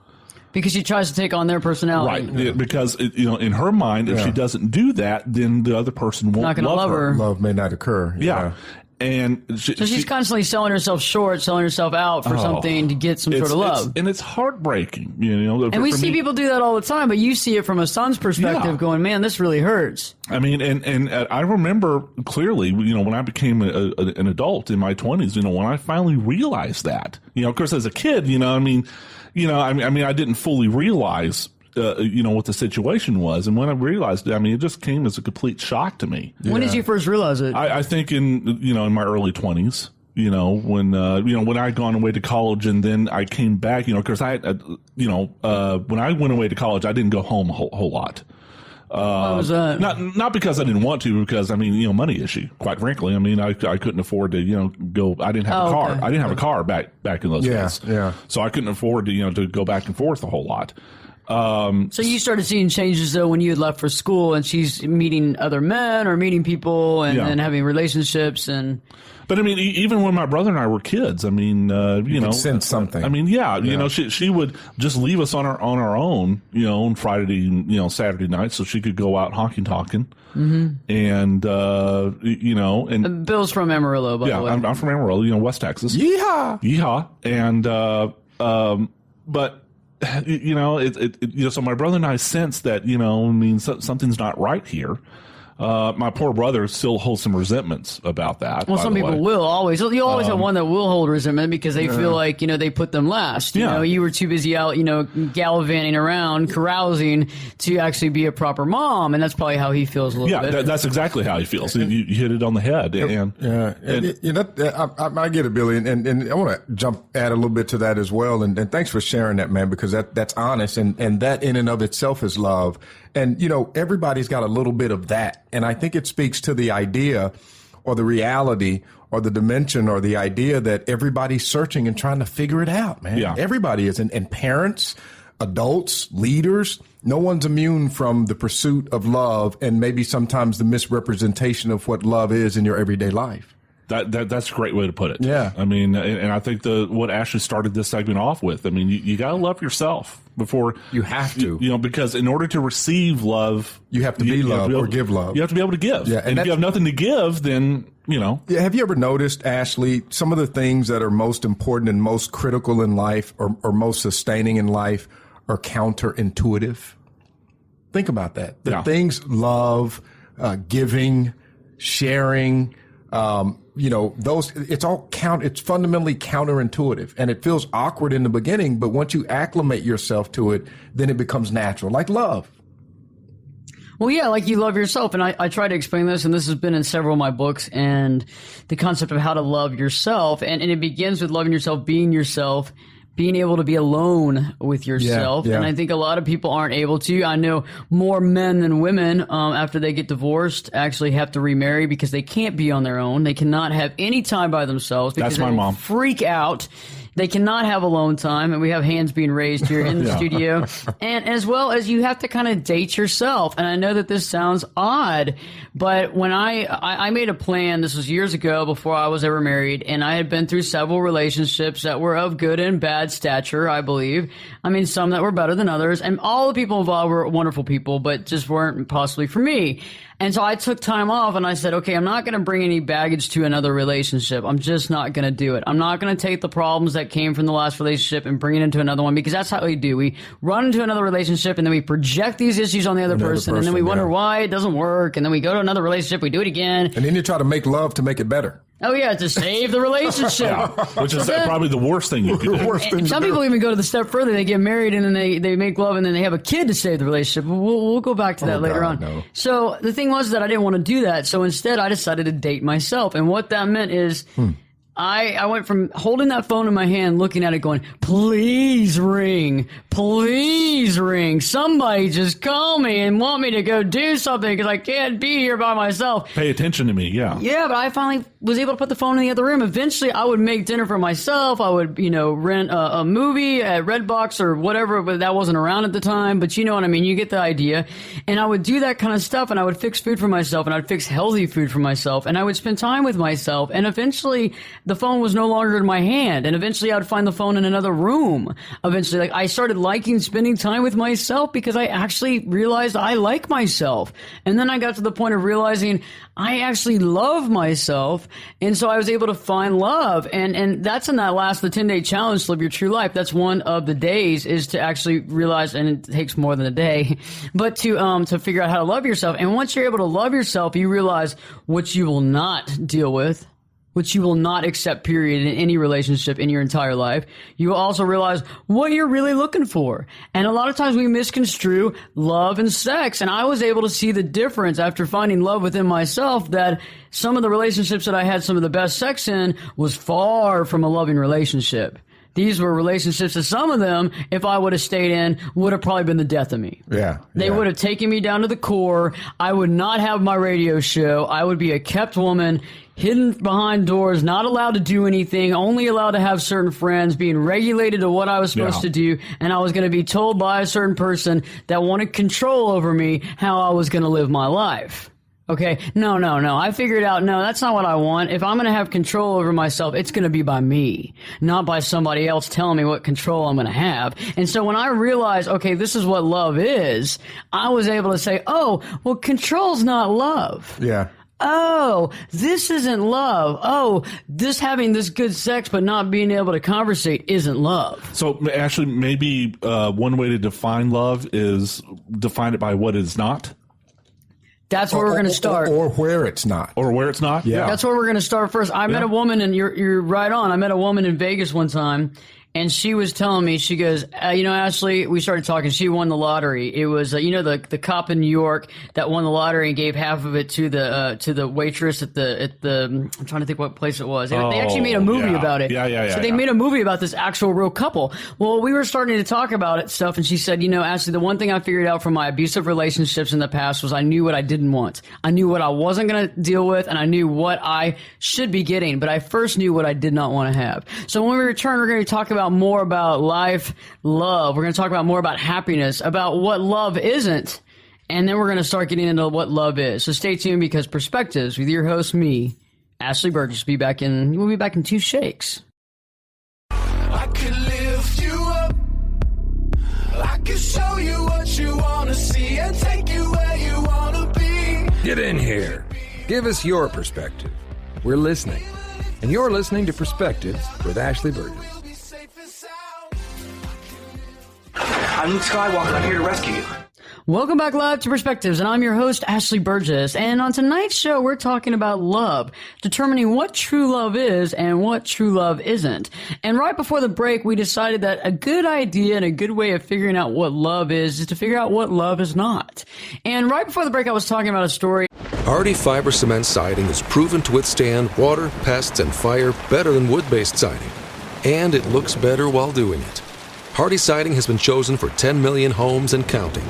[SPEAKER 5] Because she tries to take on their personality.
[SPEAKER 6] Right. Yeah. Because, in her mind, if she doesn't do that, then the other person won't love her.
[SPEAKER 7] Love may not occur.
[SPEAKER 6] Yeah. And
[SPEAKER 5] so she's constantly selling herself short, selling herself out for something to get some sort of love.
[SPEAKER 6] And it's heartbreaking, you know.
[SPEAKER 5] And we see people do that all the time, but you see it from a son's perspective going, man, this really hurts.
[SPEAKER 6] I mean, and I remember clearly, you know, when I became an adult in my 20s, you know, when I finally realized that, you know, of course, as a kid, you know, I mean, I didn't fully realize you know, what the situation was. And when I realized it, it just came as a complete shock to me.
[SPEAKER 5] Yeah. When did you first realize it?
[SPEAKER 6] I think in my early 20s, you know, when I'd gone away to college and then I came back, you know, because when I went away to college, I didn't go home a whole lot.
[SPEAKER 5] Why was that?
[SPEAKER 6] Not because I didn't want to, because money issue. Quite frankly, I couldn't afford to go. I didn't have a car.
[SPEAKER 5] Okay.
[SPEAKER 6] I didn't have a car back in those days.
[SPEAKER 7] Yeah.
[SPEAKER 6] So I couldn't afford to to go back and forth a whole lot.
[SPEAKER 5] So you started seeing changes, though, when you had left for school and she's meeting other men or meeting people and having relationships and...
[SPEAKER 6] But I mean, even when my brother and I were kids, I mean, you know,
[SPEAKER 7] sense something.
[SPEAKER 6] I mean, you know, she would just leave us on our own, you know, on Friday, Saturday night, so she could go out honky talking, and you know, and
[SPEAKER 5] Bill's from Amarillo, by the way.
[SPEAKER 6] I'm from Amarillo, you know, West Texas.
[SPEAKER 7] Yeehaw,
[SPEAKER 6] and but you know, so my brother and I sense that, you know, I mean, something's not right here. My poor brother still holds some resentments about that.
[SPEAKER 5] Well, some people will always. You always have one that will hold resentment because they feel like, you know, they put them last. You know, you were too busy out, you know, gallivanting around, carousing to actually be a proper mom. And that's probably how he feels a little bit. Yeah,
[SPEAKER 6] that's exactly how he feels. You hit it on the head.
[SPEAKER 7] I get it, Billy. And I want to add a little bit to that as well. And thanks for sharing that, man, because that's honest. And that in and of itself is love. And, you know, everybody's got a little bit of that. And I think it speaks to the idea or the reality or the dimension or the idea that everybody's searching and trying to figure it out, man.
[SPEAKER 6] Yeah.
[SPEAKER 7] Everybody is. And parents, adults, leaders, no one's immune from the pursuit of love and maybe sometimes the misrepresentation of what love is in your everyday life.
[SPEAKER 6] That's a great way to put it.
[SPEAKER 7] Yeah.
[SPEAKER 6] I mean, and I think what Ashley started this segment off with, I mean, you got to love yourself before
[SPEAKER 7] you have to,
[SPEAKER 6] you know, because in order to receive love,
[SPEAKER 7] you have to be loved or give love.
[SPEAKER 6] You have to be able to give.
[SPEAKER 7] Yeah.
[SPEAKER 6] And if you have nothing to give, then, you know.
[SPEAKER 7] Yeah. Have you ever noticed, Ashley, some of the things that are most important and most critical in life or most sustaining in life are counterintuitive? Think about that. The things love, giving, sharing, you know, it's fundamentally counterintuitive and it feels awkward in the beginning, but once you acclimate yourself to it, then it becomes natural, like love.
[SPEAKER 5] Well, yeah, like you love yourself. And I try to explain this, and this has been in several of my books, and the concept of how to love yourself. And it begins with loving yourself, being able to be alone with yourself.
[SPEAKER 7] Yeah.
[SPEAKER 5] And I think a lot of people aren't able to. I know more men than women, after they get divorced, actually have to remarry because they can't be on their own. They cannot have any time by themselves because
[SPEAKER 6] That's my mom.
[SPEAKER 5] Freak out. They cannot have alone time, and we have hands being raised here in the studio. And as well as you have to kind of date yourself. And I know that this sounds odd, but when I made a plan, this was years ago before I was ever married, and I had been through several relationships that were of good and bad stature, I believe. I mean, some that were better than others, and all the people involved were wonderful people, but just weren't possibly for me. And so I took time off and I said, okay, I'm not going to bring any baggage to another relationship. I'm just not going to do it. I'm not going to take the problems that came from the last relationship and bring it into another one, because that's how we do. We run into another relationship and then we project these issues on the other person, and then we wonder why it doesn't work. And then we go to another relationship, we do it again.
[SPEAKER 7] And then you try to make love to make it better.
[SPEAKER 5] Oh, yeah, to save the relationship.
[SPEAKER 6] Which is probably the worst thing you can do.
[SPEAKER 5] Some people even go to the step further. They get married and then they make love and then they have a kid to save the relationship. We'll go back to that later on.
[SPEAKER 7] No.
[SPEAKER 5] So the thing was that I didn't want to do that. So instead, I decided to date myself. And what that meant is I went from holding that phone in my hand, looking at it going, please ring, somebody just call me and want me to go do something because I can't be here by myself.
[SPEAKER 6] Pay attention to me, yeah.
[SPEAKER 5] Yeah, but I finally was able to put the phone in the other room. Eventually, I would make dinner for myself. I would, rent a movie at Redbox or whatever, but that wasn't around at the time. But you know what I mean? You get the idea. And I would do that kind of stuff, and I would fix food for myself, and I'd fix healthy food for myself, and I would spend time with myself. And eventually, the phone was no longer in my hand, and eventually I would find the phone in another room. Eventually, I started liking spending time with myself because I actually realized I like myself. And then I got to the point of realizing I actually love myself, and so I was able to find love. And that's in that the 10-day challenge to live your true life. That's one of the days, is to actually realize, and it takes more than a day, but to figure out how to love yourself. And once you're able to love yourself, you realize what you will not deal with, which you will not accept, period, in any relationship in your entire life. You will also realize what you're really looking for. And a lot of times we misconstrue love and sex. And I was able to see the difference after finding love within myself, that some of the relationships that I had some of the best sex in was far from a loving relationship. These were relationships that some of them, if I would have stayed in, would have probably been the death of me.
[SPEAKER 7] Yeah.
[SPEAKER 5] They would have taken me down to the core. I would not have my radio show. I would be a kept woman, hidden behind doors, not allowed to do anything, only allowed to have certain friends, being regulated to what I was supposed to do, and I was going to be told by a certain person that wanted control over me how I was going to live my life. Okay, no. I figured out, no, that's not what I want. If I'm going to have control over myself, it's going to be by me, not by somebody else telling me what control I'm going to have. And so when I realized, okay, this is what love is, I was able to say, oh, well, control's not love.
[SPEAKER 7] Yeah.
[SPEAKER 5] Oh, this isn't love. Oh, this having this good sex but not being able to conversate isn't love.
[SPEAKER 6] So actually, maybe one way to define love is define it by what it's not.
[SPEAKER 5] That's where we're going to start.
[SPEAKER 7] Or where it's not.
[SPEAKER 6] Or where it's not?
[SPEAKER 7] Yeah.
[SPEAKER 5] That's where we're going to start first. I met a woman, and you're right on. I met a woman in Vegas one time, and she was telling me, she goes, Ashley, we started talking. She won the lottery. It was, the cop in New York that won the lottery and gave half of it to the waitress at the I'm trying to think what place it was. They actually made a movie about it.
[SPEAKER 6] Yeah.
[SPEAKER 5] So they made a movie about this actual real couple. Well, we were starting to talk about it stuff, and she said, Ashley, the one thing I figured out from my abusive relationships in the past was I knew what I didn't want. I knew what I wasn't going to deal with, and I knew what I should be getting, but I first knew what I did not want to have. So when we return, we're going to talk about more about life, love. We're going to talk about more about happiness, about what love isn't, and then we're going to start getting into what love is. So stay tuned, because Perspectives with your host, me, Ashley Berges, we'll be back in 2 shakes.
[SPEAKER 11] I could lift you up. I could show you what you want to see and take you where you want to be.
[SPEAKER 2] Get in here. Give us your perspective. We're listening. And you're listening to Perspectives with Ashley Berges.
[SPEAKER 12] I'm Luke Skywalker. I'm here to rescue you.
[SPEAKER 5] Welcome back live to Perspectives, and I'm your host, Ashley Berges. And on tonight's show, we're talking about love, determining what true love is and what true love isn't. And right before the break, we decided that a good idea and a good way of figuring out what love is to figure out what love is not. And right before the break, I was talking about a story.
[SPEAKER 13] Hardy fiber cement siding is proven to withstand water, pests, and fire better than wood-based siding. And it looks better while doing it. Hardy siding has been chosen for 10 million homes and counting.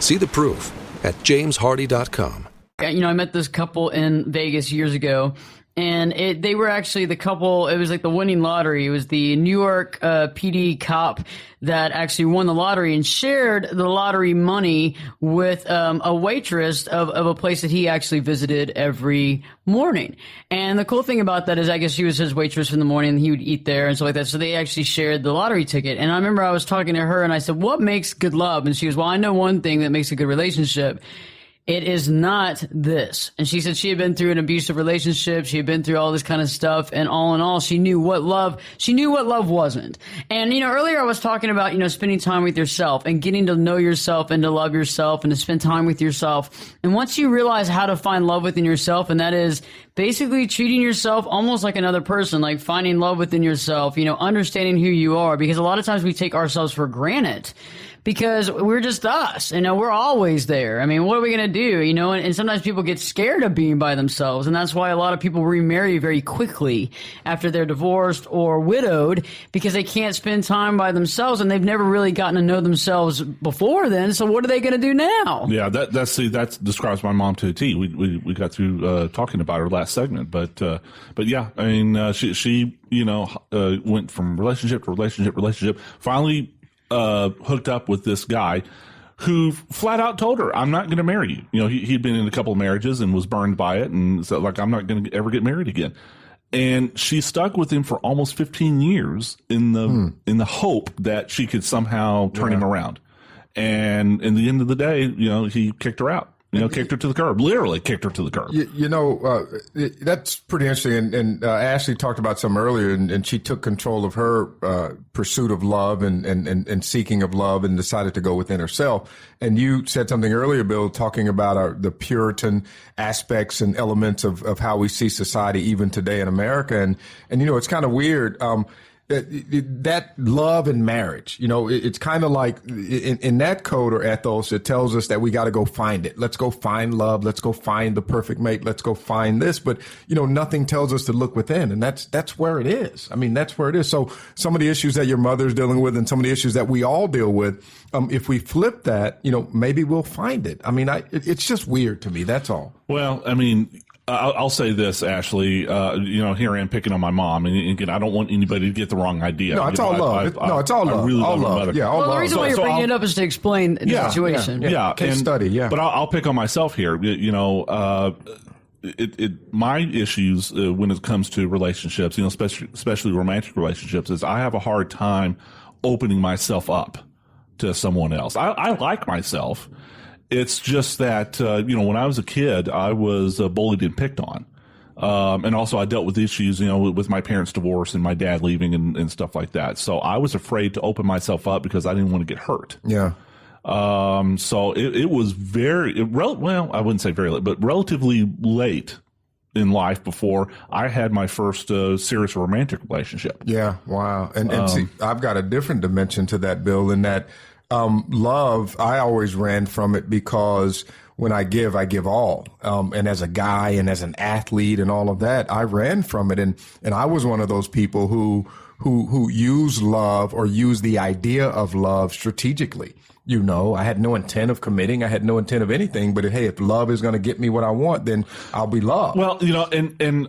[SPEAKER 13] See the proof at jameshardy.com.
[SPEAKER 5] I met this couple in Vegas years ago, and they were actually the couple. It was like the winning lottery. It was the New York PD cop that actually won the lottery and shared the lottery money with a waitress of a place that he actually visited every morning. And the cool thing about that is, I guess she was his waitress in the morning, and he would eat there and stuff like that. So they actually shared the lottery ticket. And I remember I was talking to her, and I said, what makes good love? And she goes, well, I know one thing that makes a good relationship. It is not this. And she said she had been through an abusive relationship. She had been through all this kind of stuff. And all in all, she knew what love wasn't. And, earlier I was talking about, spending time with yourself and getting to know yourself and to love yourself and to spend time with yourself. And once you realize how to find love within yourself, and that is basically treating yourself almost like another person, like finding love within yourself, understanding who you are, because a lot of times we take ourselves for granted. Because we're just us, we're always there. I mean, what are we going to do, and sometimes people get scared of being by themselves, and that's why a lot of people remarry very quickly after they're divorced or widowed, because they can't spend time by themselves, and they've never really gotten to know themselves before then, so what are they going to do now?
[SPEAKER 6] Yeah, that describes my mom to a T. We got through talking about her last segment, but yeah, I mean, she went from relationship to relationship, finally hooked up with this guy who flat out told her, I'm not going to marry you. He'd been in a couple of marriages and was burned by it, and said, I'm not going to ever get married again. And she stuck with him for almost 15 years in the hope that she could somehow turn him around. And in the end of the day, he kicked her out. Kicked her to the curb, literally kicked her to the curb.
[SPEAKER 7] That's pretty interesting. And Ashley talked about some earlier, and she took control of her pursuit of love and seeking of love, and decided to go within herself. And you said something earlier, Bill, talking about the Puritan aspects and elements of how we see society even today in America. And it's kind of weird. That love and marriage, it's kind of like in that code or ethos, it tells us that we got to go find it. Let's go find love. Let's go find the perfect mate. Let's go find this. But, nothing tells us to look within. And that's where it is. I mean, that's where it is. So some of the issues that your mother's dealing with and some of the issues that we all deal with, if we flip that, maybe we'll find it. I mean, it's just weird to me. That's all.
[SPEAKER 6] Well, I mean, I'll say this, Ashley. Here I am picking on my mom, and again, I don't want anybody to get the wrong idea.
[SPEAKER 7] No, it's all love. It's all love.
[SPEAKER 6] I really
[SPEAKER 7] all
[SPEAKER 6] love my
[SPEAKER 7] love.
[SPEAKER 6] mother.
[SPEAKER 7] Yeah, all
[SPEAKER 5] well,
[SPEAKER 7] love.
[SPEAKER 5] the reason why you're bringing it up is to explain the situation.
[SPEAKER 6] Yeah,
[SPEAKER 7] case study. Yeah,
[SPEAKER 6] but I'll pick on myself here. My issues when it comes to relationships, especially romantic relationships, is I have a hard time opening myself up to someone else. I like myself. It's just that, when I was a kid, I was bullied and picked on. And also I dealt with issues, with my parents' divorce and my dad leaving and stuff like that. So I was afraid to open myself up because I didn't want to get hurt.
[SPEAKER 7] Yeah.
[SPEAKER 6] So it was I wouldn't say very late, but relatively late in life before I had my first serious romantic relationship.
[SPEAKER 7] Yeah. Wow. And see, I've got a different dimension to that, Bill, in that love, I always ran from it because when I give all. And as a guy and as an athlete and all of that, I ran from it. And I was one of those people who use love or use the idea of love strategically. I had no intent of committing. I had no intent of anything. But hey, if love is going to get me what I want, then I'll be loved.
[SPEAKER 6] Well, and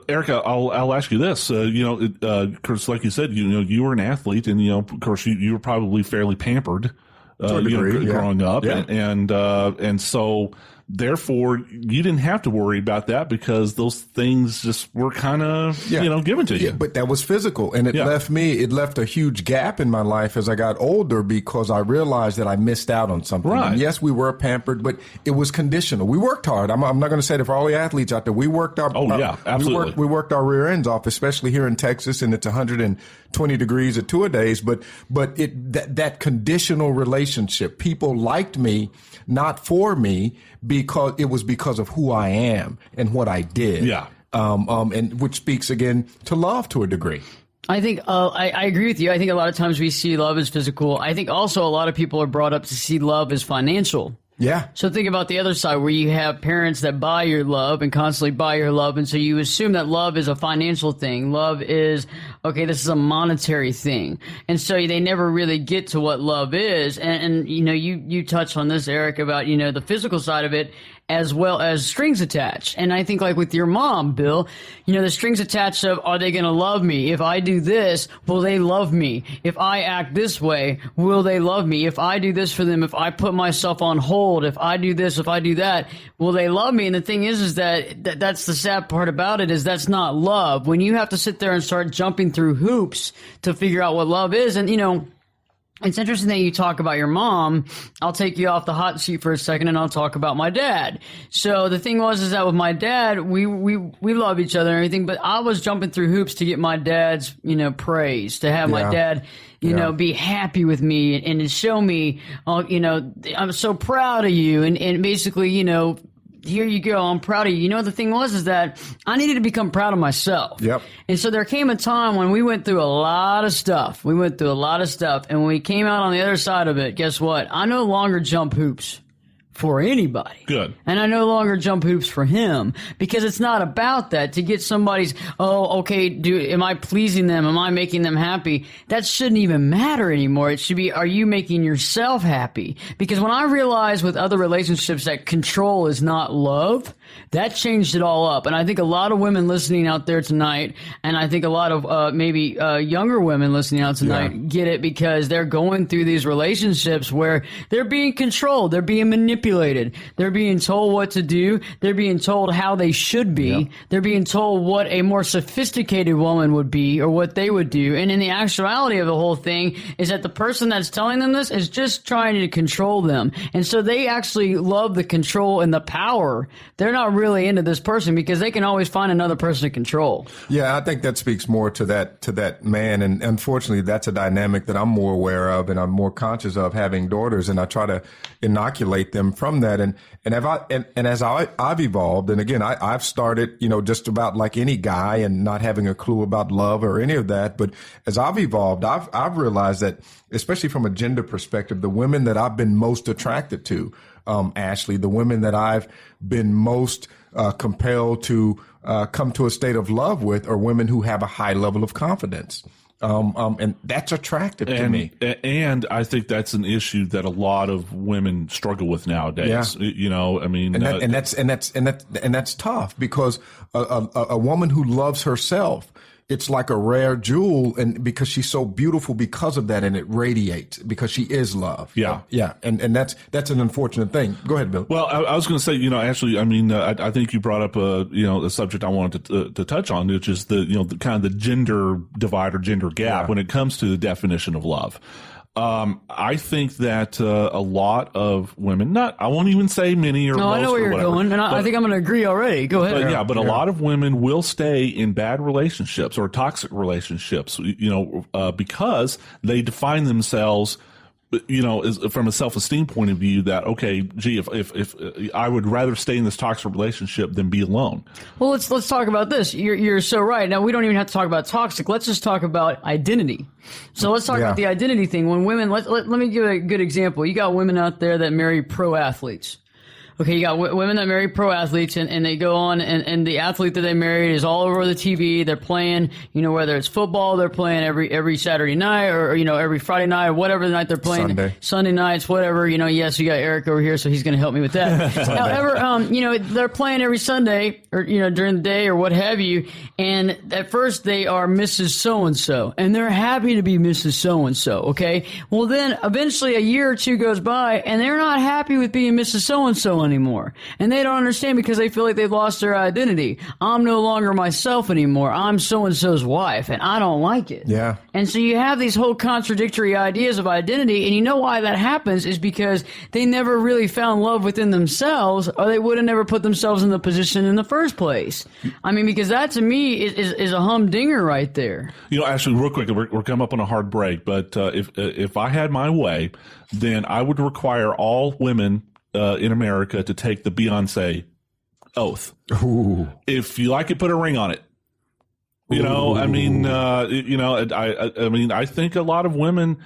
[SPEAKER 6] Erica, I'll ask you this. Because like you said, you were an athlete, and of course you were probably fairly pampered,
[SPEAKER 7] to a degree,
[SPEAKER 6] growing up,
[SPEAKER 7] yeah.
[SPEAKER 6] and so. Therefore, you didn't have to worry about that because those things just were kind of, given to you.
[SPEAKER 7] Yeah, but that was physical. And it left a huge gap in my life as I got older because I realized that I missed out on something.
[SPEAKER 6] Right.
[SPEAKER 7] And yes, we were pampered, but it was conditional. We worked hard. I'm not going to say that for all the athletes out there. We worked
[SPEAKER 6] absolutely.
[SPEAKER 7] We worked our rear ends off, especially here in Texas, and it's 120 degrees at 2-a-days. But that conditional relationship, people liked me, not for me, because it was because of who I am and what I did.
[SPEAKER 6] Yeah.
[SPEAKER 7] And which speaks again to love to a degree.
[SPEAKER 5] I think I agree with you. I think a lot of times we see love as physical. I think also a lot of people are brought up to see love as financial.
[SPEAKER 7] Yeah.
[SPEAKER 5] So think about the other side where you have parents that buy your love and constantly buy your love. And so you assume that love is a financial thing. Love is, okay, this is a monetary thing. And so they never really get to what love is. And you touched on this, Eric, about, the physical side of it as well as strings attached. And I think like with your mom, Bill, the strings attached of, are they going to love me? If I do this, will they love me? If I act this way, will they love me? If I do this for them, if I put myself on hold, if I do this, if I do that, will they love me? And the thing is that's the sad part about it, is that's not love. When you have to sit there and start jumping through hoops to figure out what love is. And, it's interesting that you talk about your mom. I'll take you off the hot seat for a second and I'll talk about my dad. So the thing is that with my dad, we love each other and everything, but I was jumping through hoops to get my dad's, praise, to have my dad, be happy with me and to show me, I'm so proud of you. And basically, here you go, I'm proud of you. The thing is that I needed to become proud of myself.
[SPEAKER 7] Yep.
[SPEAKER 5] And so there came a time when we went through a lot of stuff. And when we came out on the other side of it, guess what? I no longer jump hoops for anybody.
[SPEAKER 6] Good.
[SPEAKER 5] And I no longer jump hoops for him, because it's not about that. To get somebody's, am I pleasing them? Am I making them happy? That shouldn't even matter anymore. It should be, are you making yourself happy? Because when I realized with other relationships that control is not love, that changed it all up. And I think a lot of women listening out there tonight, and I think a lot of maybe younger women listening out tonight get it, because they're going through these relationships where they're being controlled, they're being manipulated, they're being told what to do, they're being told how they should be, they're being told what a more sophisticated woman would be or what they would do. And in the actuality of the whole thing is that the person that's telling them this is just trying to control them. And so they actually love the control and the power. They're not really into this person because they can always find another person to control.
[SPEAKER 7] Yeah, I think that speaks more to that man. And unfortunately, that's a dynamic that I'm more aware of and I'm more conscious of, having daughters. And I try to inoculate them from that. And as I've evolved, and again, I've started, just about like any guy and not having a clue about love or any of that. But as I've evolved, I've realized that, especially from a gender perspective, the women that I've been most attracted to, Ashley, the women that I've been most compelled to come to a state of love with, are women who have a high level of confidence. And that's attractive to me.
[SPEAKER 6] And I think that's an issue that a lot of women struggle with nowadays.
[SPEAKER 7] Yeah.
[SPEAKER 6] You know, I mean,
[SPEAKER 7] and that's tough, because a woman who loves herself, it's like a rare jewel, and because she's so beautiful because of that, and it radiates because she is love.
[SPEAKER 6] Yeah.
[SPEAKER 7] Yeah. And that's an unfortunate thing. Go ahead, Bill.
[SPEAKER 6] Well, I was going to say, you know, Ashley, I mean, I think you brought up a subject I wanted to touch on, which is the kind of the gender divide or gender gap when it comes to the definition of love. I think that a lot of women, I won't even say many or most.
[SPEAKER 5] I know where you're
[SPEAKER 6] whatever,
[SPEAKER 5] going, and I think I'm going to agree already. Go ahead.
[SPEAKER 6] But a lot of women will stay in bad relationships or toxic relationships, you know, because they define themselves, you know, from a self-esteem point of view, that, okay, gee, if I would rather stay in this toxic relationship than be alone.
[SPEAKER 5] Well, let's talk about this. You're so right. Now, we don't even have to talk about toxic. Let's just talk about identity. So let's talk about the identity thing. When women, let me give a good example. You got women out there that marry pro athletes. Okay, you got women that marry pro athletes, and they go on, and the athlete that they married is all over the TV. They're playing, you know, whether it's football, they're playing every Saturday night, or, you know, every Friday night, or whatever night they're playing. Sunday nights, whatever, you know. Yes, you got Eric over here, so he's going to help me with that. However, you know, they're playing every Sunday, or, you know, during the day, or what have you. And at first, they are Mrs. So-and-so, and they're happy to be Mrs. So-and-so, okay? Well, then, eventually, a year or two goes by, and they're not happy with being Mrs. So-and-so anymore. And they don't understand, because they feel like they've lost their identity. I'm no longer myself anymore. I'm so-and-so's wife, and I don't like it.
[SPEAKER 7] Yeah.
[SPEAKER 5] And so you have these whole contradictory ideas of identity, and you know why that happens is because they never really found love within themselves, or they would have never put themselves in the position in the first place. I mean, because that to me is a humdinger right there.
[SPEAKER 6] You know, actually, real quick, we're coming up on a hard break, but if I had my way, then I would require all women in America to take the Beyonce oath.
[SPEAKER 7] Ooh.
[SPEAKER 6] If you like it, put a ring on it. You know, I mean, you know, I mean, I think a lot of women,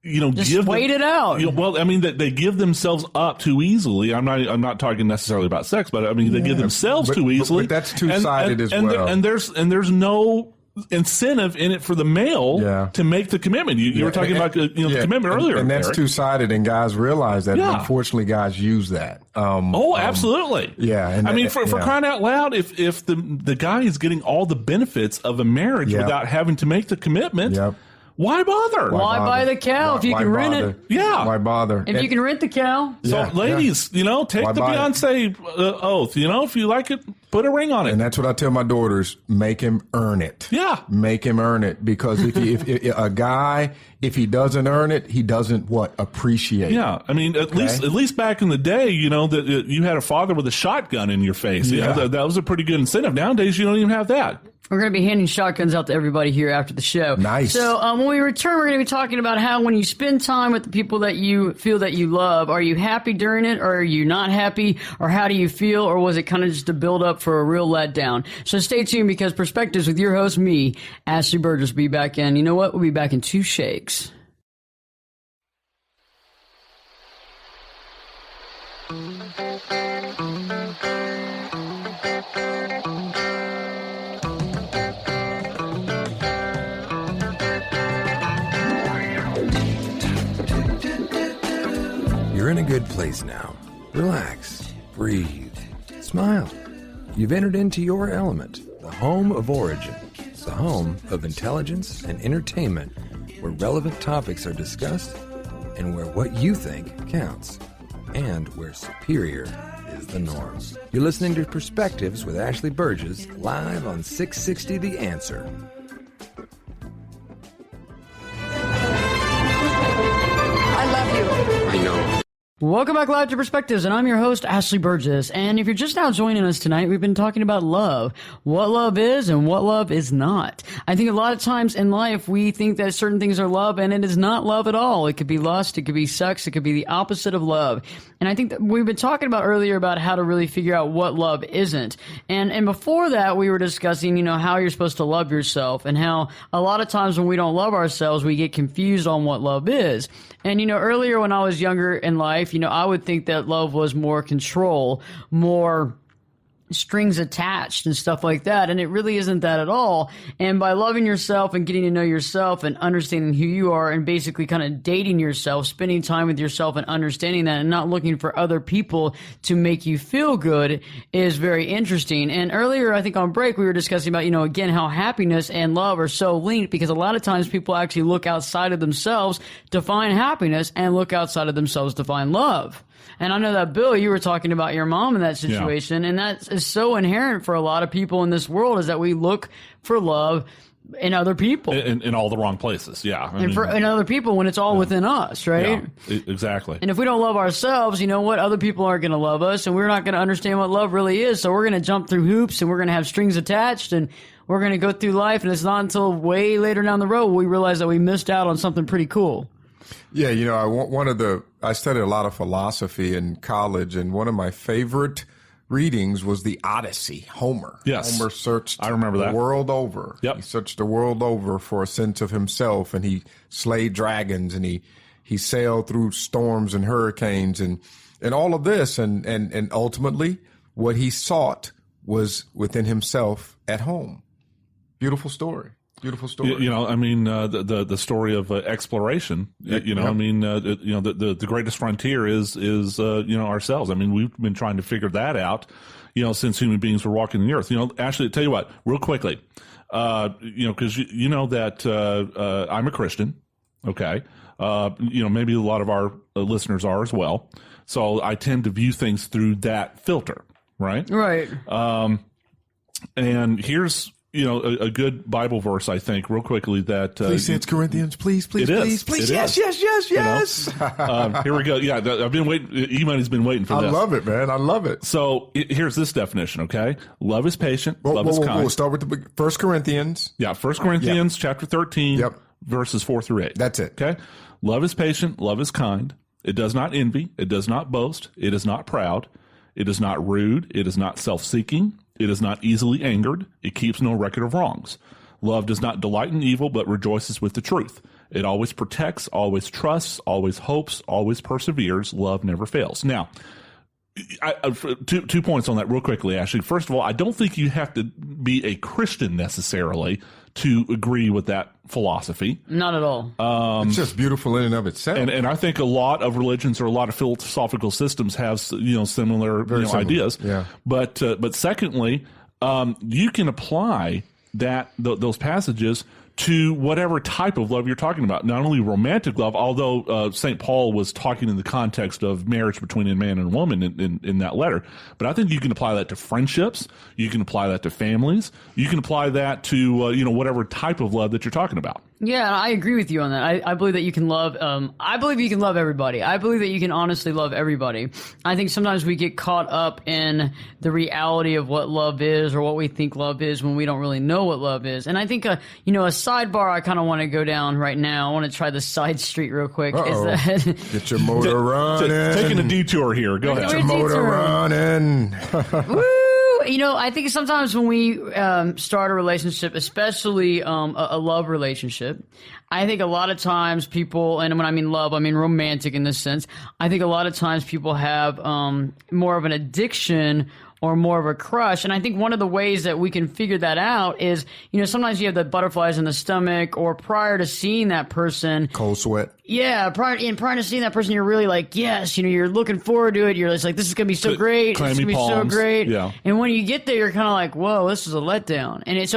[SPEAKER 6] you know,
[SPEAKER 5] just wait it out.
[SPEAKER 6] You know, well, I mean, that they give themselves up too easily. I'm not talking necessarily about sex, but I mean, they give themselves too easily.
[SPEAKER 7] But that's two-sided as well.
[SPEAKER 6] And there's no incentive in it for the male to make the commitment. You were talking about the commitment earlier,
[SPEAKER 7] and that's
[SPEAKER 6] Eric.
[SPEAKER 7] Two-sided, and guys realize that. And unfortunately, guys use that.
[SPEAKER 6] Absolutely.
[SPEAKER 7] And
[SPEAKER 6] I mean, for crying out loud, if the guy is getting all the benefits of a marriage without having to make the commitment. Why bother?
[SPEAKER 5] Why buy the cow if you can rent it?
[SPEAKER 6] Yeah.
[SPEAKER 7] Why bother?
[SPEAKER 5] If you can rent the cow.
[SPEAKER 6] So, ladies, you know, take the Beyonce oath. You know, if you like it, put a ring on it.
[SPEAKER 7] And that's what I tell my daughters: make him earn it.
[SPEAKER 6] Yeah,
[SPEAKER 7] make him earn it, because if a guy, if he doesn't earn it, he doesn't appreciate.
[SPEAKER 6] Yeah,
[SPEAKER 7] it.
[SPEAKER 6] I mean, at least back in the day, you know, that you had a father with a shotgun in your face. You know, that was a pretty good incentive. Nowadays, you don't even have that.
[SPEAKER 5] We're going to be handing shotguns out to everybody here after the show.
[SPEAKER 7] Nice.
[SPEAKER 5] So when we return, we're going to be talking about how when you spend time with the people that you feel that you love, are you happy during it, or are you not happy, or how do you feel, or was it kind of just a build up for a real letdown? So stay tuned, because Perspectives with your host, me, Ashley Berges, will be back in. You know what? We'll be back in 2 shakes.
[SPEAKER 2] You're in a good place now. Relax, breathe, smile. You've entered into your element, the home of origin, the home of intelligence and entertainment, where relevant topics are discussed and where what you think counts, and where superior is the norm. You're listening to Perspectives with Ashley Berges, live on 660 The Answer.
[SPEAKER 11] I love you.
[SPEAKER 2] I know.
[SPEAKER 5] Welcome back live to Perspectives, and I'm your host, Ashley Berges. And if you're just now joining us tonight, we've been talking about love, what love is and what love is not. I think a lot of times in life, we think that certain things are love, and it is not love at all. It could be lust, it could be sex, it could be the opposite of love. And I think that we've been talking about earlier about how to really figure out what love isn't. And before that, we were discussing, you know, how you're supposed to love yourself, and how a lot of times when we don't love ourselves, we get confused on what love is. And, you know, earlier when I was younger in life, you know, I would think that love was more control, more strings attached and stuff like that. And it really isn't that at all. And by loving yourself and getting to know yourself and understanding who you are and basically kind of dating yourself, spending time with yourself and understanding that and not looking for other people to make you feel good is very interesting. And earlier, I think on break, we were discussing about, again, how happiness and love are so linked, because a lot of times people actually look outside of themselves to find happiness and look outside of themselves to find love. And I know that, Bill, you were talking about your mom in that situation, and that is so inherent for a lot of people in this world, is that we look for love in other people.
[SPEAKER 6] In all the wrong places, yeah.
[SPEAKER 5] In other people when it's all within us, right?
[SPEAKER 6] Yeah, exactly.
[SPEAKER 5] And if we don't love ourselves, you know what? Other people aren't going to love us, and we're not going to understand what love really is. So we're going to jump through hoops, and we're going to have strings attached, and we're going to go through life, and it's not until way later down the road we realize that we missed out on something pretty cool.
[SPEAKER 7] Yeah, I studied a lot of philosophy in college, and one of my favorite readings was the Odyssey, Homer.
[SPEAKER 6] Yes.
[SPEAKER 7] Homer searched
[SPEAKER 6] I remember
[SPEAKER 7] the
[SPEAKER 6] that.
[SPEAKER 7] world over.
[SPEAKER 6] Yep.
[SPEAKER 7] He searched the world over for a sense of himself, and he slayed dragons, and he sailed through storms and hurricanes and all of this, and ultimately what he sought was within himself at home. Beautiful story. Beautiful story.
[SPEAKER 6] The story of exploration. The greatest frontier is ourselves. I mean, we've been trying to figure that out, since human beings were walking the earth. Ashley, tell you what, real quickly, because that I'm a Christian. Okay, maybe a lot of our listeners are as well. So I tend to view things through that filter, right?
[SPEAKER 5] Right.
[SPEAKER 6] And here's a good Bible verse, I think, real quickly that...
[SPEAKER 7] please say it's Corinthians. Please. Yes.
[SPEAKER 6] Here we go. Yeah, I've been waiting. Imani's been waiting for this.
[SPEAKER 7] I love it, man. I love it.
[SPEAKER 6] So here's this definition, okay? Love is patient. Love is kind.
[SPEAKER 7] We'll start with the 1 Corinthians.
[SPEAKER 6] Yeah, 1 Corinthians chapter 13, verses 4 through 8.
[SPEAKER 7] That's it.
[SPEAKER 6] Okay? Love is patient. Love is kind. It does not envy. It does not boast. It is not proud. It is not rude. It is not self-seeking. It is not easily angered. It keeps no record of wrongs. Love does not delight in evil, but rejoices with the truth. It always protects, always trusts, always hopes, always perseveres. Love never fails. Now, 2 points on that real quickly, Ashley. First of all, I don't think you have to be a Christian necessarily to agree with that philosophy.
[SPEAKER 5] Not at all.
[SPEAKER 7] It's just beautiful in and of itself.
[SPEAKER 6] And I think a lot of religions or a lot of philosophical systems have similar ideas.
[SPEAKER 7] Yeah.
[SPEAKER 6] But secondly, you can apply those passages to whatever type of love you're talking about. Not only romantic love, although St. Paul was talking in the context of marriage between a man and a woman in that letter. But I think you can apply that to friendships. You can apply that to families. You can apply that to whatever type of love that you're talking about.
[SPEAKER 5] Yeah, I agree with you on that. I believe that you can love. I believe you can love everybody. I believe that you can honestly love everybody. I think sometimes we get caught up in the reality of what love is or what we think love is when we don't really know what love is. And I think a sidebar I kind of want to go down right now. I want to try the side street real quick. Is that
[SPEAKER 7] get your motor running?
[SPEAKER 6] Taking a detour here. Go ahead.
[SPEAKER 7] Get your motor running.
[SPEAKER 5] Woo! I think sometimes when we start a relationship, especially a love relationship, I think a lot of times people, and when I mean love, I mean romantic in this sense, I think a lot of times people have more of an addiction or more of a crush. And I think one of the ways that we can figure that out is, sometimes you have the butterflies in the stomach, or prior to seeing that person.
[SPEAKER 7] Cold sweat.
[SPEAKER 5] Yeah, prior to seeing that person, you're really like, yes, you're looking forward to it. You're just like, this is going to be so great. This is going to be so great.
[SPEAKER 6] Yeah.
[SPEAKER 5] And when you get there, you're kind of like, whoa, this is a letdown. And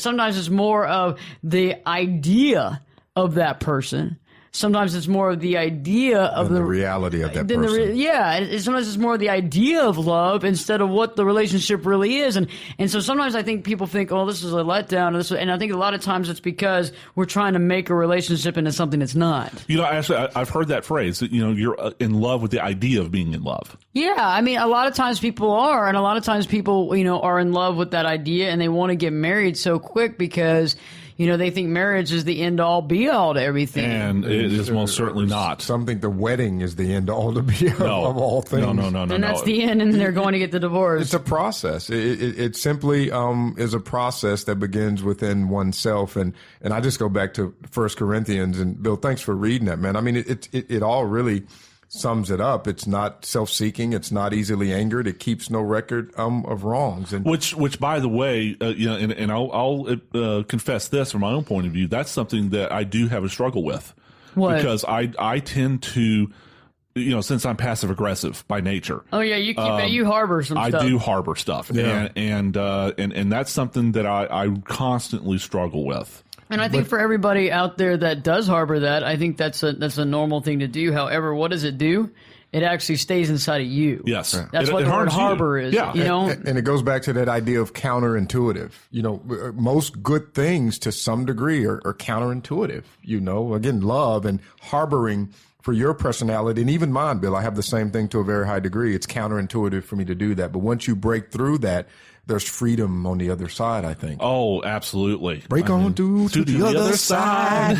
[SPEAKER 5] sometimes it's more of the idea of that person. Sometimes it's more of the idea of the
[SPEAKER 7] reality of that person.
[SPEAKER 5] Sometimes it's more of the idea of love instead of what the relationship really is. And so sometimes I think people think, oh, this is a letdown. And I think a lot of times it's because we're trying to make a relationship into something it's not.
[SPEAKER 6] Actually, I've heard that phrase, you're in love with the idea of being in love.
[SPEAKER 5] Yeah. I mean, a lot of times people are, and a lot of times people, are in love with that idea and they want to get married so quick because they think marriage is the end-all, be-all to everything.
[SPEAKER 6] And it is most certainly not.
[SPEAKER 7] Some think the wedding is the end-all to be-all of all things.
[SPEAKER 6] No.
[SPEAKER 5] And that's the end, and they're going to get the divorce.
[SPEAKER 7] It's a process. It simply is a process that begins within oneself. And I just go back to 1 Corinthians. And, Bill, thanks for reading that, man. I mean, it all really sums it up. It's not self-seeking. It's not easily angered. It keeps no record of wrongs. And
[SPEAKER 6] which, by the way, and I'll confess this from my own point of view. That's something that I do have a struggle with.
[SPEAKER 5] What?
[SPEAKER 6] Because I tend to, since I'm passive aggressive by nature.
[SPEAKER 5] Oh yeah, you keep you harbor some stuff.
[SPEAKER 6] I do harbor stuff, and that's something that I constantly struggle with.
[SPEAKER 5] And I think for everybody out there that does harbor that, I think that's a normal thing to do. However, what does it do? It actually stays inside of you.
[SPEAKER 6] Yes.
[SPEAKER 5] That's what the word harbor is.
[SPEAKER 6] Yeah.
[SPEAKER 7] And it goes back to that idea of counterintuitive. Most good things to some degree are counterintuitive. Again, love and harboring for your personality, and even mine, Bill, I have the same thing to a very high degree. It's counterintuitive for me to do that. But once you break through that, there's freedom on the other side, I think.
[SPEAKER 6] Oh, absolutely.
[SPEAKER 7] Break on to the other side.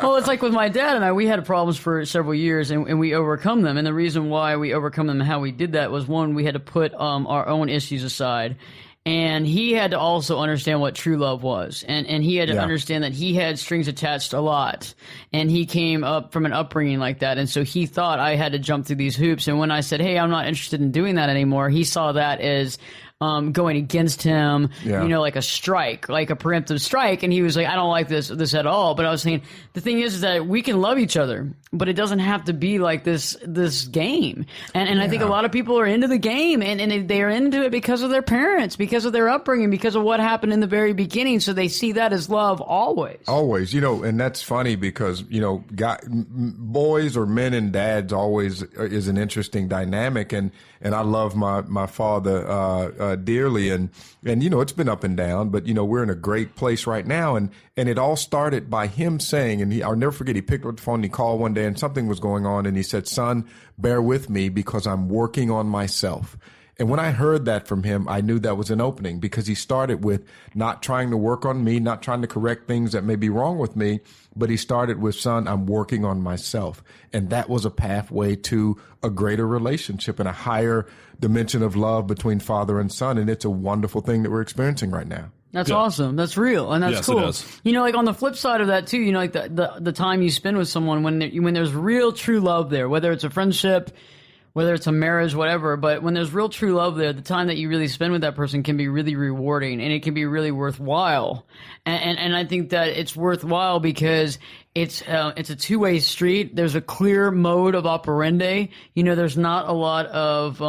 [SPEAKER 5] Well, it's like with my dad and I, we had problems for several years and we overcome them. And the reason why we overcome them and how we did that was, one, we had to put our own issues aside. And he had to also understand what true love was. And he had to understand that he had strings attached a lot. And he came up from an upbringing like that. And so he thought I had to jump through these hoops. And when I said, hey, I'm not interested in doing that anymore, he saw that as going against him, like a strike, like a preemptive strike. And he was like, I don't like this at all. But I was saying, the thing is that we can love each other, but it doesn't have to be like this game. And I think a lot of people are into the game and they are into it because of their parents, because of their upbringing, because of what happened in the very beginning. So they see that as love always.
[SPEAKER 7] Always, and that's funny because, boys or men and dads always is an interesting dynamic. And I love my father, dearly. And it's been up and down, but, we're in a great place right now. And it all started by him saying, and I'll never forget, he picked up the phone and he called one day and something was going on. And he said, son, bear with me because I'm working on myself. And when I heard that from him, I knew that was an opening because he started with not trying to work on me, not trying to correct things that may be wrong with me, but he started with, son, I'm working on myself. And that was a pathway to a greater relationship and a higher dimension of love between father and son. And it's a wonderful thing that we're experiencing right now.
[SPEAKER 5] That's awesome. That's real. And that's cool.
[SPEAKER 6] It is.
[SPEAKER 5] Like on the flip side of that too, like the time you spend with someone when there's real true love there, whether it's a friendship, whether it's a marriage, whatever, but when there's real true love there, the time that you really spend with that person can be really rewarding and it can be really worthwhile. And I think that it's worthwhile because it's a two-way street. There's a clear mode of operandi. There's not a lot of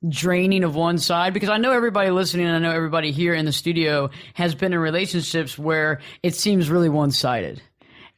[SPEAKER 5] draining of one side, because I know everybody listening and I know everybody here in the studio has been in relationships where it seems really one-sided.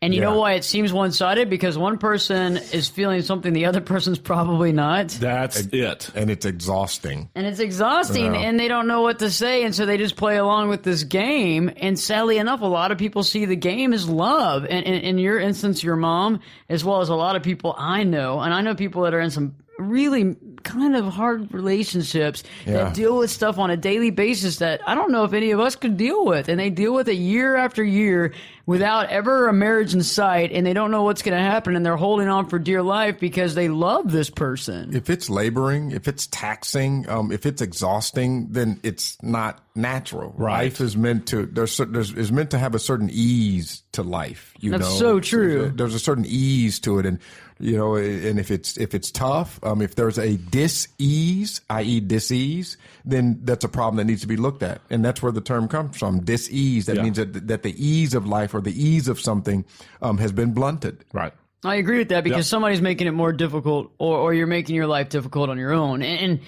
[SPEAKER 5] And you know why it seems one-sided? Because one person is feeling something the other person's probably not.
[SPEAKER 6] That's it.
[SPEAKER 7] And it's exhausting.
[SPEAKER 5] And they don't know what to say, and so they just play along with this game. And sadly enough, a lot of people see the game as love. And in your instance, your mom, as well as a lot of people I know, and I know people that are in some really kind of hard relationships that deal with stuff on a daily basis that I don't know if any of us could deal with. And they deal with it year after year without ever a marriage in sight, and they don't know what's going to happen, and they're holding on for dear life because they love this person.
[SPEAKER 7] If it's laboring, if it's taxing, if it's exhausting, then it's not natural.
[SPEAKER 6] Right.
[SPEAKER 7] Life is meant to is meant to have a certain ease to life.
[SPEAKER 5] That's so true.
[SPEAKER 7] There's a certain ease to it, and and if it's tough, if there's a dis-ease, i.e. dis-ease, then that's a problem that needs to be looked at. And that's where the term comes from, dis-ease. That means that the ease of life or the ease of something has been blunted.
[SPEAKER 6] Right.
[SPEAKER 5] I agree with that because somebody's making it more difficult or you're making your life difficult on your own. And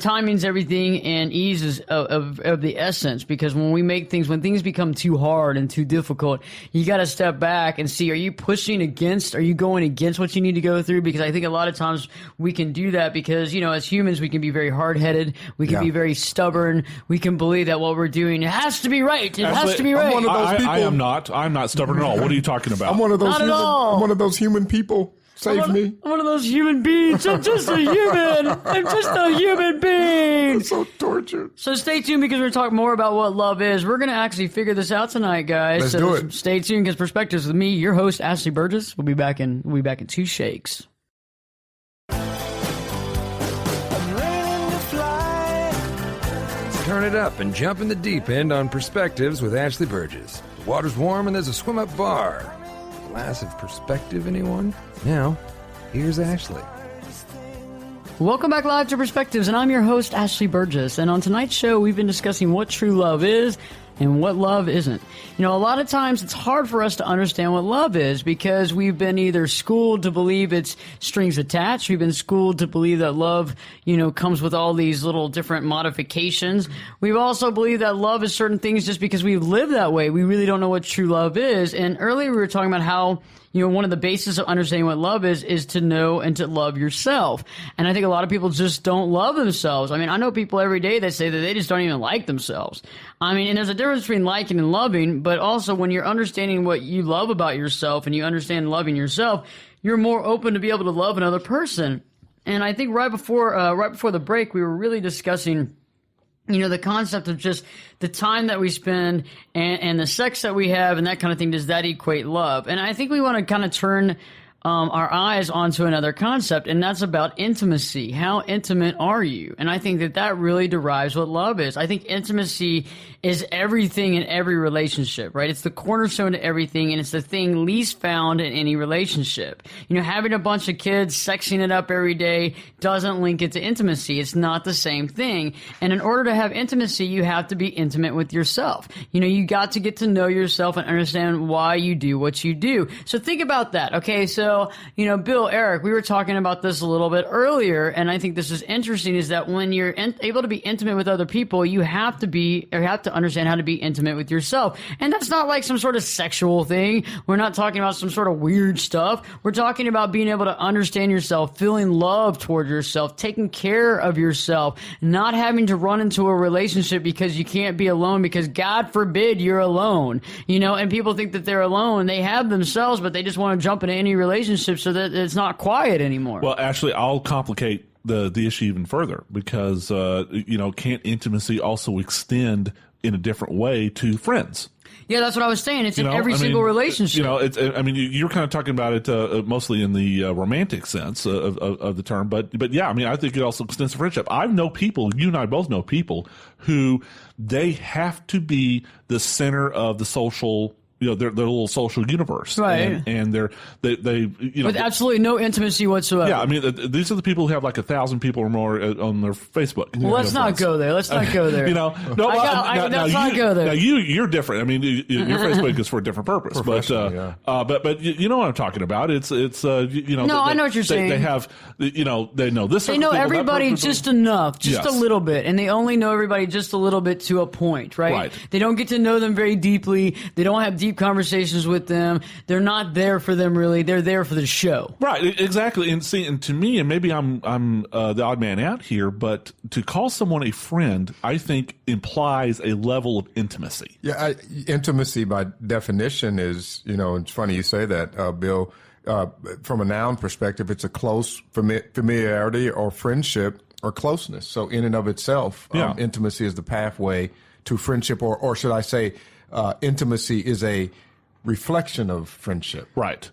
[SPEAKER 5] timing's everything, and ease is of the essence, because when things become too hard and too difficult, you got to step back and see, are you going against what you need to go through? Because I think a lot of times we can do that because, as humans, we can be very hard-headed. We can be very stubborn. We can believe that what we're doing has to be right. It has to be right.
[SPEAKER 7] I'm one of those people.
[SPEAKER 6] I'm not stubborn at all. What are you talking about?
[SPEAKER 7] I'm one of those
[SPEAKER 5] Not at all.
[SPEAKER 7] I'm one of those human people. Save me.
[SPEAKER 5] I'm one of those human beings. I'm just a human. I'm just a human being.
[SPEAKER 7] I'm so tortured.
[SPEAKER 5] So stay tuned because we're going to talk more about what love is. We're going to actually figure this out tonight, guys.
[SPEAKER 7] Let's do it.
[SPEAKER 5] Stay tuned because Perspectives with me, your host, Ashley Berges. We'll be back in 2 shakes.
[SPEAKER 2] Turn it up and jump in the deep end on Perspectives with Ashley Berges. The water's warm and there's a swim-up bar. Glass of perspective, anyone? Now, Here's Ashley.
[SPEAKER 5] Welcome back live to Perspectives, and I'm your host, Ashley Berges. And on tonight's show, we've been discussing what true love is and what love isn't. You know, a lot of times it's hard for us to understand what love is because we've been either schooled to believe it's strings attached. We've been schooled to believe that love, you know, comes with all these little different modifications. We've also believed that love is certain things just because we've lived that way. We really don't know what true love is. And earlier we were talking about how, you know, one of the bases of understanding what love is to know and to love yourself. And I think a lot of people just don't love themselves. I mean, I know people every day that say that they just don't even like themselves. I mean, and there's a difference between liking and loving, but also when you're understanding what you love about yourself and you understand loving yourself, you're more open to be able to love another person. And I think right before the break, we were really discussing, you know, the concept of just the time that we spend and the sex that we have and that kind of thing. Does that equate love? And I think we want to kind of turn our eyes onto another concept, and that's about intimacy. How intimate are you? And I think that really derives what love is. I think intimacy is everything in every relationship, right? It's the cornerstone to everything, and it's the thing least found in any relationship. You know, having a bunch of kids, sexing it up every day doesn't link it to intimacy. It's not the same thing. And in order to have intimacy, you have to be intimate with yourself. You know, you got to get to know yourself and understand why you do what you do. So think about that, okay? So, you know, Bill, Eric, we were talking about this a little bit earlier, and I think this is interesting, is that when you're able to be intimate with other people, you have to understand how to be intimate with yourself. And that's not like some sort of sexual thing. We're not talking about some sort of weird stuff. We're talking about being able to understand yourself, feeling love toward yourself, taking care of yourself, not having to run into a relationship because you can't be alone, because God forbid you're alone, you know, and people think that they're alone. They have themselves, but they just want to jump into any relationship so that it's not quiet anymore.
[SPEAKER 6] Well, actually, I'll complicate the issue even further because, you know, can't intimacy also extend in a different way to friends?
[SPEAKER 5] Yeah, that's what I was saying. It's in every single relationship.
[SPEAKER 6] You know, you're kind of talking about it mostly in the romantic sense of the term, but yeah, I mean, I think it also extends to friendship. I know people, you and I both know people who they have to be the center of the social, you know, their little social universe,
[SPEAKER 5] right?
[SPEAKER 6] And they you know,
[SPEAKER 5] with absolutely no intimacy whatsoever.
[SPEAKER 6] Yeah, I mean, these are the people who have like 1,000 people or more on their Facebook.
[SPEAKER 5] Well, let's not go there. Let's not go there.
[SPEAKER 6] You know, no,
[SPEAKER 5] let's not go there.
[SPEAKER 6] Now you're different. I mean, your Facebook is for a different purpose, but you know what I'm talking about. It's you know.
[SPEAKER 5] No, I know what you're saying.
[SPEAKER 6] They have, you know, they know this.
[SPEAKER 5] They know everybody just enough, just a little bit, and they only know everybody just a little bit to a point, right?
[SPEAKER 6] Right.
[SPEAKER 5] They don't get to know them very deeply. They don't have deep conversations with them. They're not there for them really. They're there for the show.
[SPEAKER 6] Right, exactly. And see, and to me, and maybe I'm the odd man out here, but to call someone a friend, I think implies a level of intimacy.
[SPEAKER 7] Yeah, intimacy by definition is, you know, it's funny you say that, Bill. From a noun perspective, it's a close familiarity or friendship or closeness. So in and of itself, intimacy is the pathway to friendship, or should I say, intimacy is a reflection of friendship.
[SPEAKER 6] Right.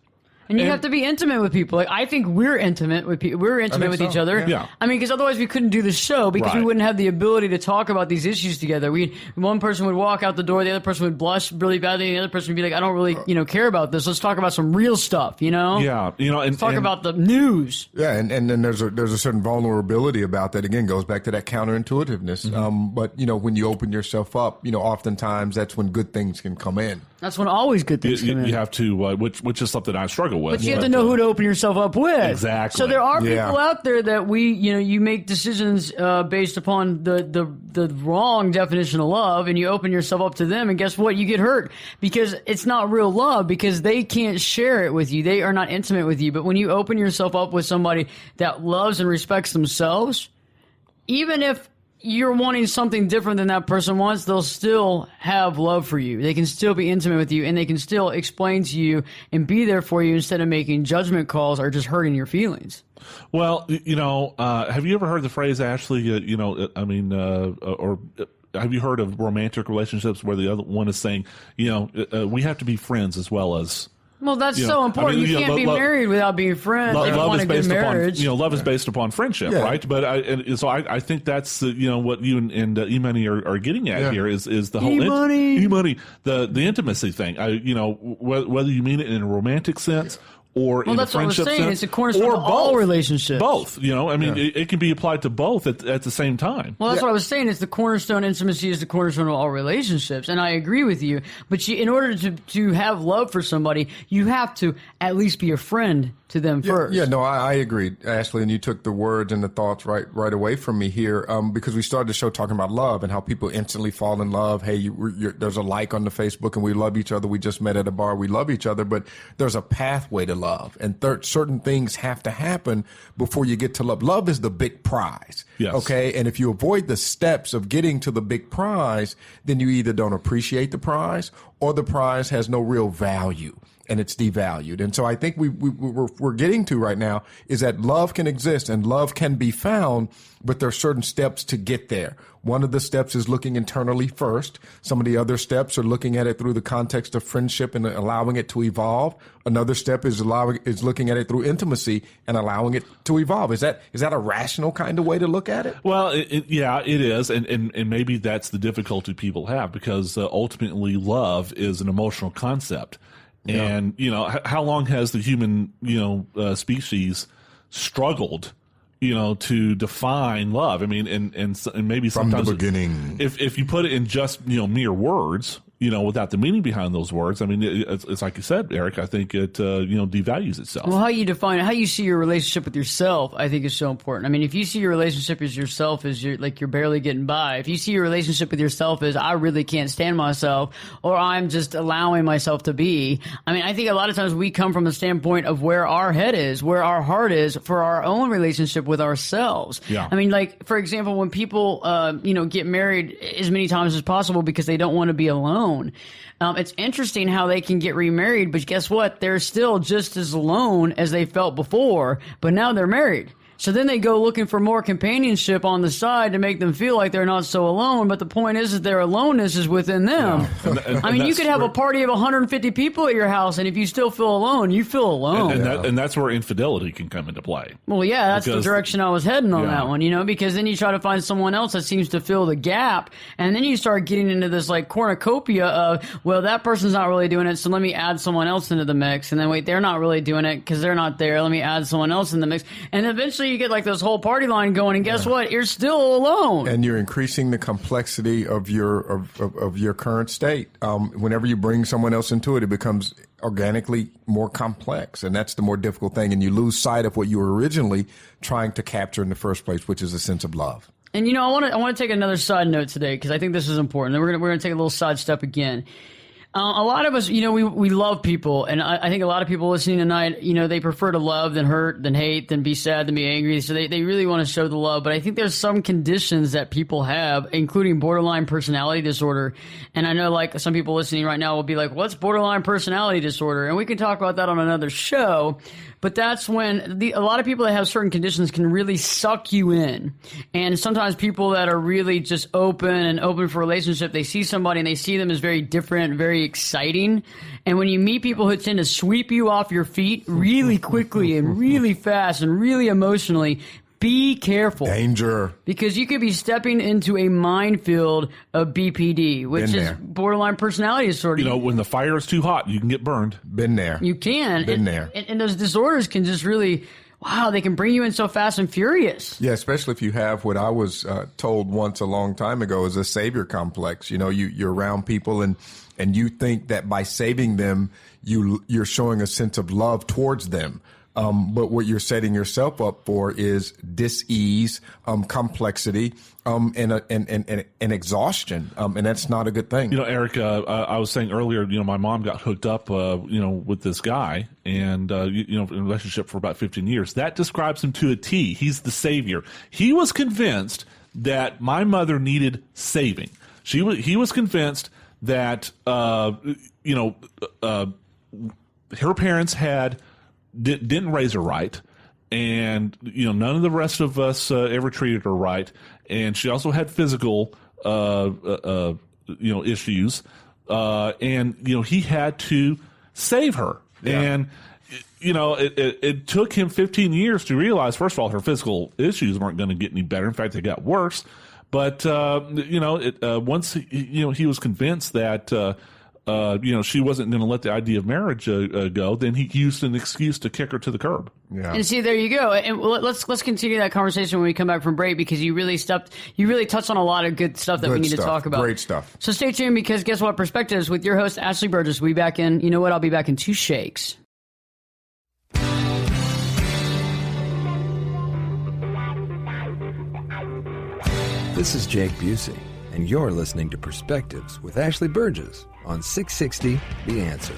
[SPEAKER 5] And you have to be intimate with people. Like, I think we're intimate with people. We're intimate with each other.
[SPEAKER 6] Yeah.
[SPEAKER 5] I mean, because otherwise we couldn't do the show because we wouldn't have the ability to talk about these issues together. One person would walk out the door, the other person would blush really badly, and the other person would be like, I don't really, you know, care about this. Let's talk about some real stuff, you know?
[SPEAKER 6] Yeah. You know,
[SPEAKER 5] let's talk about the news.
[SPEAKER 7] Yeah, and then there's a certain vulnerability about that. Again, goes back to that counterintuitiveness.
[SPEAKER 6] Mm-hmm.
[SPEAKER 7] But, you know, when you open yourself up, you know, oftentimes that's when good things can come in.
[SPEAKER 5] That's when always good things come in.
[SPEAKER 6] You have to, which is something I struggle with.
[SPEAKER 5] But you have to know who to open yourself up with.
[SPEAKER 6] Exactly.
[SPEAKER 5] So there are people out there that you make decisions based upon the wrong definition of love, and you open yourself up to them, and guess what? You get hurt because it's not real love because they can't share it with you. They are not intimate with you. But when you open yourself up with somebody that loves and respects themselves, even if you're wanting something different than that person wants, they'll still have love for you. They can still be intimate with you, and they can still explain to you and be there for you instead of making judgment calls or just hurting your feelings.
[SPEAKER 6] Well, you know, have you ever heard the phrase, Ashley, you know, I mean, or have you heard of romantic relationships where the other one is saying, you know, we have to be friends as well as...
[SPEAKER 5] Well, that's so important. You can't be married without being friends.
[SPEAKER 6] Love is based
[SPEAKER 5] marriage.
[SPEAKER 6] upon, love is based upon friendship, right? But I think that's what you and E-Money are getting at here is the whole E-Money, the intimacy thing. Whether you mean it in a romantic sense or in a friendship sense.
[SPEAKER 5] It's a cornerstone of all relationships.
[SPEAKER 6] Both, I mean, it can be applied to both at the same time.
[SPEAKER 5] Well, that's what I was saying. It's the cornerstone. Intimacy is the cornerstone of all relationships, and I agree with you. But in order to have love for somebody, you have to at least be a friend to them first.
[SPEAKER 7] Yeah, no, I agree, Ashley, and you took the words and the thoughts right away from me here, because we started the show talking about love and how people instantly fall in love. Hey, there's a like on the Facebook, and we love each other. We just met at a bar. We love each other, but there's a pathway to love, and certain things have to happen before you get to love. Love is the big prize.
[SPEAKER 6] Yes.
[SPEAKER 7] Okay. And if you avoid the steps of getting to the big prize, then you either don't appreciate the prize or the prize has no real value and it's devalued. And so I think we're getting to right now is that love can exist and love can be found, but there are certain steps to get there. One of the steps is looking internally first. Some of the other steps are looking at it through the context of friendship and allowing it to evolve. Another step is looking at it through intimacy and allowing it to evolve. Is that a rational kind of way to look at it?
[SPEAKER 6] Well, it is, and maybe that's the difficulty people have, because ultimately love is an emotional concept. Yeah. And how long has the human species struggled to define love? I mean, and maybe sometimes
[SPEAKER 7] from the beginning,
[SPEAKER 6] if you put it in just mere words, without the meaning behind those words, I mean, it's like you said, Eric. I think it devalues itself.
[SPEAKER 5] Well, how you define it, how you see your relationship with yourself, I think is so important. I mean, if you see your relationship as yourself as you're barely getting by, if you see your relationship with yourself as I really can't stand myself, or I'm just allowing myself to be. I mean, I think a lot of times we come from a standpoint of where our head is, where our heart is for our own relationship with ourselves.
[SPEAKER 6] Yeah.
[SPEAKER 5] I mean, like for example, when people get married as many times as possible because they don't want to be alone. It's interesting how they can get remarried, but guess what? They're still just as alone as they felt before, but now they're married. So then they go looking for more companionship on the side to make them feel like they're not so alone. But the point is that their aloneness is within them. Yeah. I mean, you could have a party of 150 people at your house, and if you still feel alone, you feel alone.
[SPEAKER 6] And that's where infidelity can come into play.
[SPEAKER 5] Well, yeah, that's the direction I was heading on that one, because then you try to find someone else that seems to fill the gap. And then you start getting into this like cornucopia of, well, that person's not really doing it, so let me add someone else into the mix. And then wait, they're not really doing it because they're not there. Let me add someone else in the mix. And eventually you get like this whole party line going, and guess what? You're still alone.
[SPEAKER 7] And you're increasing the complexity of your current state. Whenever you bring someone else into it, it becomes organically more complex, and that's the more difficult thing. And you lose sight of what you were originally trying to capture in the first place, which is a sense of love.
[SPEAKER 5] And I want to take another side note today because I think this is important. And we're gonna take a little side step again. A lot of us, we love people, and I think a lot of people listening tonight, they prefer to love than hurt, than hate, than be sad, than be angry. So they really want to show the love. But I think there's some conditions that people have, including borderline personality disorder. And I know like some people listening right now will be like, what's borderline personality disorder? And we can talk about that on another show. But that's when a lot of people that have certain conditions can really suck you in. And sometimes people that are really just open for relationship, they see somebody and they see them as very different, very exciting. And when you meet people who tend to sweep you off your feet really quickly and really fast and really emotionally, be careful.
[SPEAKER 7] Danger.
[SPEAKER 5] Because you could be stepping into a minefield of BPD, which is borderline personality disorder.
[SPEAKER 6] When the fire is too hot, you can get burned.
[SPEAKER 7] Been there.
[SPEAKER 5] You can.
[SPEAKER 7] Been there.
[SPEAKER 5] And those disorders can just really, they can bring you in so fast and furious.
[SPEAKER 7] Yeah, especially if you have what I was told once a long time ago is a savior complex. You're around people and you think that by saving them, you're showing a sense of love towards them. But what you're setting yourself up for is dis-ease, complexity, and exhaustion. And that's not a good thing.
[SPEAKER 6] Eric, I was saying earlier, my mom got hooked up, with this guy and, in a relationship for about 15 years. That describes him to a T. He's the savior. He was convinced that my mother needed saving. He was convinced that, her parents didn't raise her right, and none of the rest of us ever treated her right, and she also had physical issues, and he had to save her, and it took him 15 years to realize, first of all, her physical issues weren't going to get any better. In fact, they got worse. But once he was convinced that she wasn't going to let the idea of marriage go, then he used an excuse to kick her to the curb.
[SPEAKER 5] Yeah. And see, there you go. And let's continue that conversation when we come back from break, because you really touched on a lot of good stuff that we need to talk about.
[SPEAKER 7] Great stuff.
[SPEAKER 5] So stay tuned, because guess what? Perspectives with your host, Ashley Berges. We'll be back in, you know what? I'll be back in 2 shakes.
[SPEAKER 2] This is Jake Busey, and you're listening to Perspectives with Ashley Berges on 660 The Answer.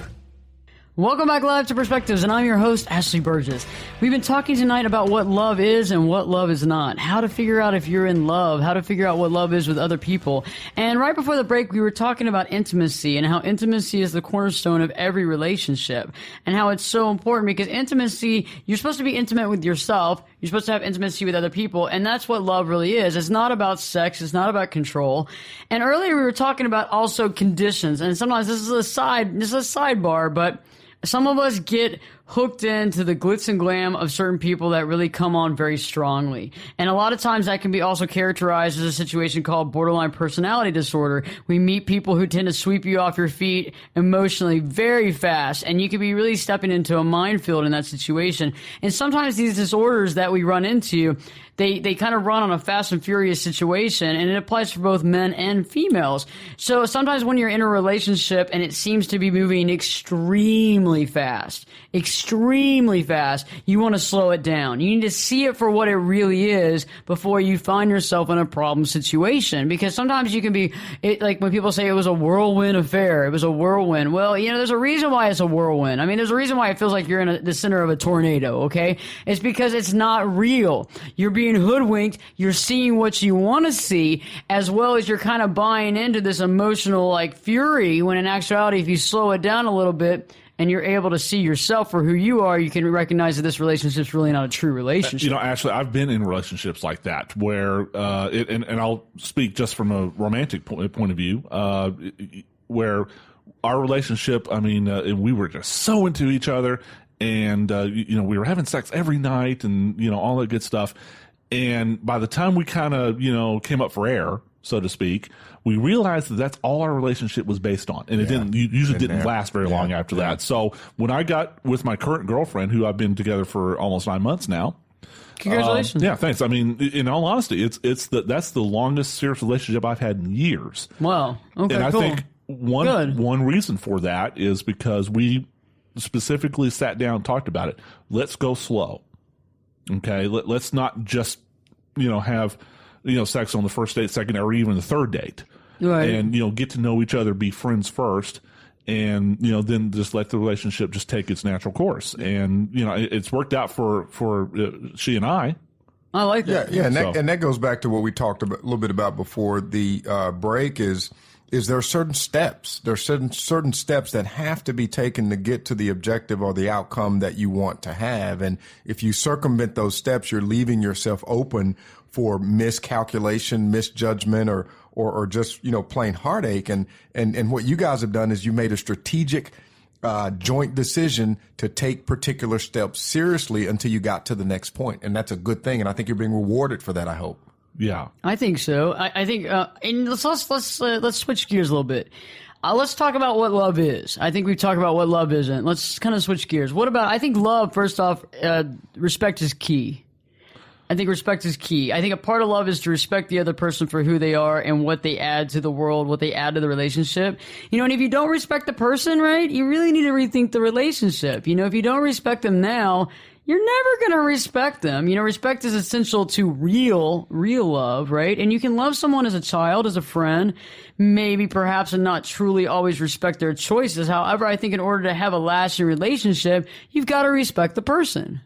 [SPEAKER 5] Welcome back live to Perspectives, and I'm your host, Ashley Berges. We've been talking tonight about what love is and what love is not, how to figure out if you're in love, how to figure out what love is with other people. And right before the break, we were talking about intimacy and how intimacy is the cornerstone of every relationship, and how it's so important, because intimacy, you're supposed to be intimate with yourself, you're supposed to have intimacy with other people, and that's what love really is. It's not about sex, it's not about control. And earlier we were talking about also conditions, and sometimes this is a sidebar, but some of us get hooked into the glitz and glam of certain people that really come on very strongly. And a lot of times that can be also characterized as a situation called borderline personality disorder. We meet people who tend to sweep you off your feet emotionally very fast, and you could be really stepping into a minefield in that situation. And sometimes these disorders that we run into, they kind of run on a fast and furious situation, and it applies for both men and females. So sometimes when you're in a relationship and it seems to be moving extremely fast, you want to slow it down. You need to see it for what it really is before you find yourself in a problem situation. Because sometimes you can be, like when people say it was a whirlwind affair, it was a whirlwind. Well, there's a reason why it's a whirlwind. I mean, there's a reason why it feels like you're in the center of a tornado, okay? It's because it's not real. You're being hoodwinked. You're seeing what you want to see, as well as you're kind of buying into this emotional fury, when in actuality, if you slow it down a little bit and you're able to see yourself for who you are, you can recognize that this relationship's really not a true relationship.
[SPEAKER 6] Ashley, I've been in relationships like that where, and I'll speak just from a romantic point of view, where our relationship, we were just so into each other, and, we were having sex every night and, all that good stuff. And by the time we kind of, came up for air, so to speak, we realized that that's all our relationship was based on. And it didn't last very long after that. So when I got with my current girlfriend, who I've been together for almost 9 months now.
[SPEAKER 5] Congratulations.
[SPEAKER 6] Yeah, thanks. In all honesty, that's the longest serious relationship I've had in years.
[SPEAKER 5] Wow. Okay,
[SPEAKER 6] and I
[SPEAKER 5] cool.
[SPEAKER 6] think one reason for that is because we specifically sat down and talked about it. Let's go slow. Okay, let's not just, have, sex on the first date, second, or even the third date.
[SPEAKER 5] Right. And,
[SPEAKER 6] get to know each other, be friends first, and, then just let the relationship just take its natural course. And, it's worked out for she and I.
[SPEAKER 5] I like that.
[SPEAKER 7] Yeah, and that goes back to what we talked a little bit about before the break is there are certain steps. There are certain steps that have to be taken to get to the objective or the outcome that you want to have. And if you circumvent those steps, you're leaving yourself open for miscalculation, misjudgment, or just, plain heartache. And what you guys have done is you made a strategic joint decision to take particular steps seriously until you got to the next point. And that's a good thing. And I think you're being rewarded for that, I hope.
[SPEAKER 6] Yeah,
[SPEAKER 5] I think so. I think, and let's switch gears a little bit. Let's talk about what love is. I think we've talked about what love isn't. Let's kind of switch gears. I think love, first off, respect is key. I think respect is key. I think a part of love is to respect the other person for who they are and what they add to the world, what they add to the relationship. And if you don't respect the person, right, you really need to rethink the relationship. If you don't respect them now, you're never going to respect them. Respect is essential to real love, right? And you can love someone as a child, as a friend, maybe perhaps, and not truly always respect their choices. However, I think in order to have a lasting relationship, you've got to respect the person.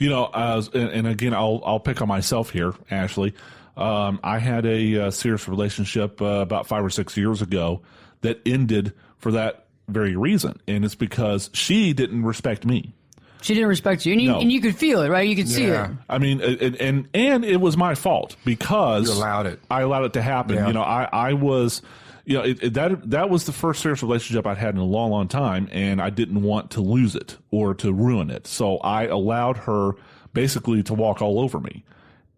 [SPEAKER 6] And again, I'll pick on myself here, Ashley. I had a serious relationship about 5 or 6 years ago that ended for that very reason. And it's because she didn't respect me.
[SPEAKER 5] She didn't respect you, and you could feel it, right? You could see it.
[SPEAKER 6] And it was my fault because
[SPEAKER 7] you allowed it.
[SPEAKER 6] I allowed it to happen.
[SPEAKER 7] Yeah.
[SPEAKER 6] I was, that was the first serious relationship I'd had in a long, long time, and I didn't want to lose it or to ruin it. So I allowed her basically to walk all over me.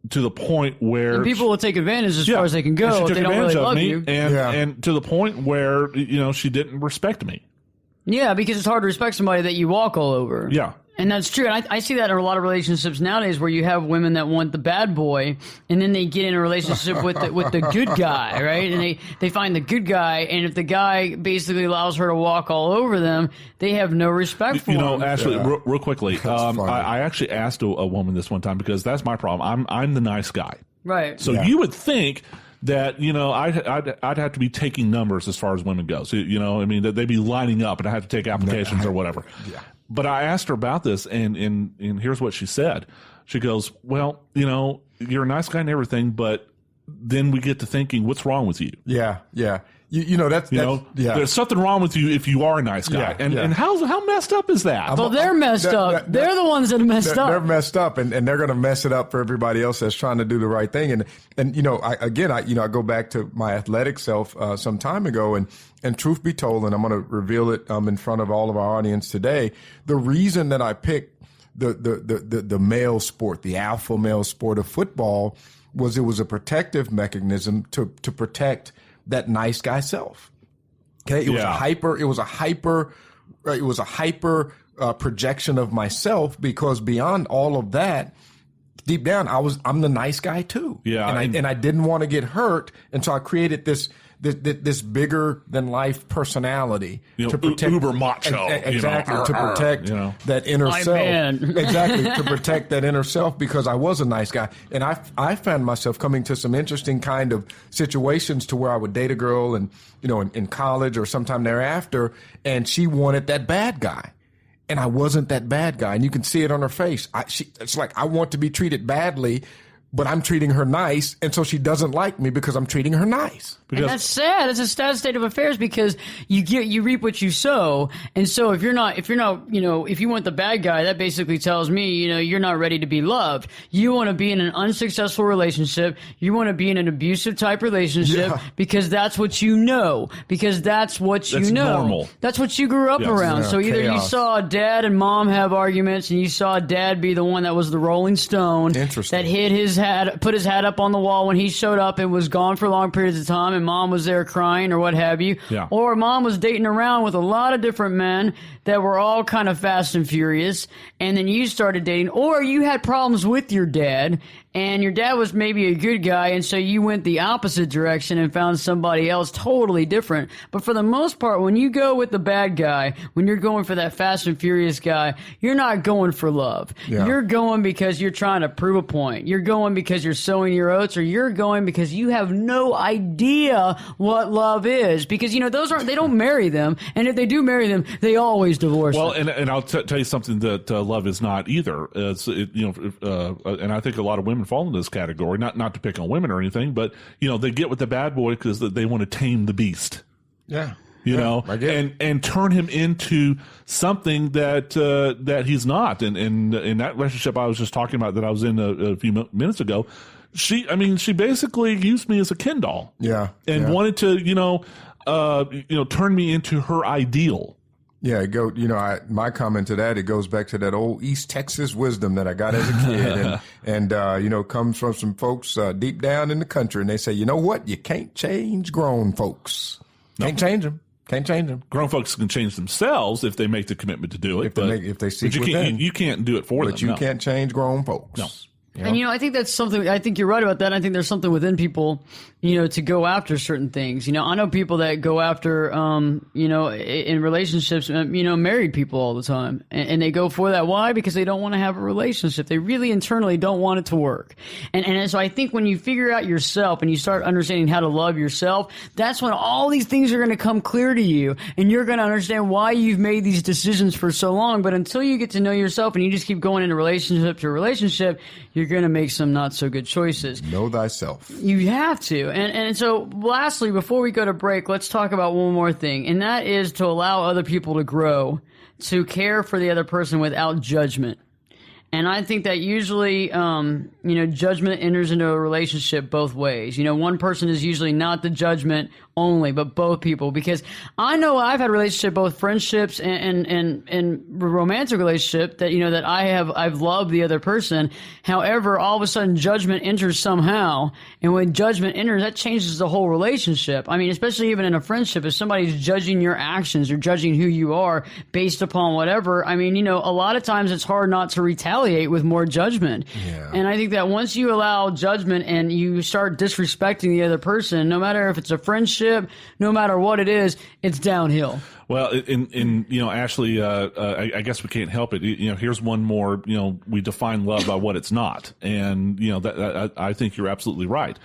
[SPEAKER 6] to the point where
[SPEAKER 5] and people will take advantage as far as they can go if they don't really love you.
[SPEAKER 6] And to the point where, she didn't respect me.
[SPEAKER 5] Yeah, because it's hard to respect somebody that you walk all over.
[SPEAKER 6] Yeah.
[SPEAKER 5] And that's true. And I see that in a lot of relationships nowadays where you have women that want the bad boy and then they get in a relationship with the good guy, right? And they find the good guy, and if the guy basically allows her to walk all over them, they have no respect for him.
[SPEAKER 6] Ashley, real quickly, I actually asked a woman this one time because that's my problem. I'm the nice guy.
[SPEAKER 5] Right.
[SPEAKER 6] So you would think that, I'd have to be taking numbers as far as women go. So, that they'd be lining up and I have to take applications or whatever.
[SPEAKER 7] Yeah.
[SPEAKER 6] But I asked her about this, and here's what she said. She goes, well, you're a nice guy and everything, but then we get to thinking, what's wrong with you?
[SPEAKER 7] Yeah, yeah. There's
[SPEAKER 6] something wrong with you if you are a nice guy. And how messed up is that?
[SPEAKER 5] Well, they're messed up. They're the ones that are messed up.
[SPEAKER 7] They're messed up, and they're going to mess it up for everybody else that's trying to do the right thing. And I go back to my athletic self some time ago, and truth be told, and I'm going to reveal it in front of all of our audience today, the reason that I picked the male sport, the alpha male sport of football, was it was a protective mechanism to protect that nice guy self. Okay. It was a hyper projection of myself, because beyond all of that, deep down, I'm the nice guy too.
[SPEAKER 6] Yeah.
[SPEAKER 7] And I didn't want to get hurt. And so I created this bigger than life personality
[SPEAKER 6] to protect uber macho.
[SPEAKER 7] Exactly. To protect that inner self. Exactly. To protect that inner self, because I was a nice guy. And I found myself coming to some interesting kind of situations to where I would date a girl and, in college or sometime thereafter, and she wanted that bad guy. And I wasn't that bad guy. And you can see it on her face. It's like, I want to be treated badly, but I'm treating her nice, and so she doesn't like me because I'm treating her nice.
[SPEAKER 5] And that's sad. It's a sad state of affairs, because you reap what you sow. And so if you want the bad guy, that basically tells me, you're not ready to be loved. You want to be in an unsuccessful relationship. You want to be in an abusive type relationship because that's what you know. Because that's what you know.
[SPEAKER 6] Normal.
[SPEAKER 5] That's what you grew up around. So either
[SPEAKER 7] chaos.
[SPEAKER 5] you saw dad and mom have arguments, and you saw dad be the one that was the Rolling Stone that put his hat up on the wall when he showed up and was gone for long periods of time, and mom was there crying or what have you.
[SPEAKER 6] Yeah.
[SPEAKER 5] Or mom was dating around with a lot of different men that were all kind of fast and furious, and then you started dating, or you had problems with your dad, and your dad was maybe a good guy, and so you went the opposite direction and found somebody else totally different. But for the most part, when you go with the bad guy, when you're going for that fast and furious guy, you're not going for love.
[SPEAKER 7] Yeah.
[SPEAKER 5] You're going because you're trying to prove a point. You're going because you're sowing your oats, or you're going because you have no idea what love is. Because, they don't marry them, and if they do marry them, they always divorce them.
[SPEAKER 6] And I'll tell you something that love is not either. And I think a lot of women fall into this category, not to pick on women or anything, but they get with the bad boy because they want to tame the beast.
[SPEAKER 7] Yeah.
[SPEAKER 6] And turn him into something that he's not. And in that relationship I was just talking about that I was in a few minutes ago, she basically used me as a Ken doll.
[SPEAKER 7] Yeah.
[SPEAKER 6] And wanted to turn me into her ideal.
[SPEAKER 7] Yeah, my comment to that, it goes back to that old East Texas wisdom that I got as a kid, and comes from some folks deep down in the country, and they say, you know what, you can't change grown folks. Can't change them. Can't change them.
[SPEAKER 6] Grown folks can change themselves if they make the commitment to do it.
[SPEAKER 7] If they seek within.
[SPEAKER 6] You can't do it for them.
[SPEAKER 7] But you can't change grown folks.
[SPEAKER 6] No.
[SPEAKER 5] And I think that's something. I think you're right about that. I think there's something within people, to go after certain things. I know people that go after, in relationships, married people all the time, and they go for that. Why? Because they don't want to have a relationship. They really internally don't want it to work. And so I think when you figure out yourself and you start understanding how to love yourself, that's when all these things are going to come clear to you, and you're going to understand why you've made these decisions for so long. But until you get to know yourself and you just keep going into relationship to relationship, you're going to make some not so good choices.
[SPEAKER 7] Know thyself.
[SPEAKER 5] You have to. And so lastly, before we go to break, let's talk about one more thing. And that is to allow other people to grow, to care for the other person without judgment. And I think that usually, judgment enters into a relationship both ways. One person is usually not the judgment only, but both people. Because I know I've had relationships, both friendships and romantic relationship that, that I've loved the other person. However, all of a sudden judgment enters somehow. And when judgment enters, that changes the whole relationship. I mean, especially even in a friendship, if somebody's judging your actions or judging who you are based upon whatever, I mean, a lot of times it's hard not to retaliate with more judgment.
[SPEAKER 7] Yeah.
[SPEAKER 5] And I think that once you allow judgment and you start disrespecting the other person, no matter if it's a friendship, no matter what it is, it's downhill.
[SPEAKER 6] Well, Ashley, I guess we can't help it. Here's one more. We define love by what it's not, and that I think you're absolutely right.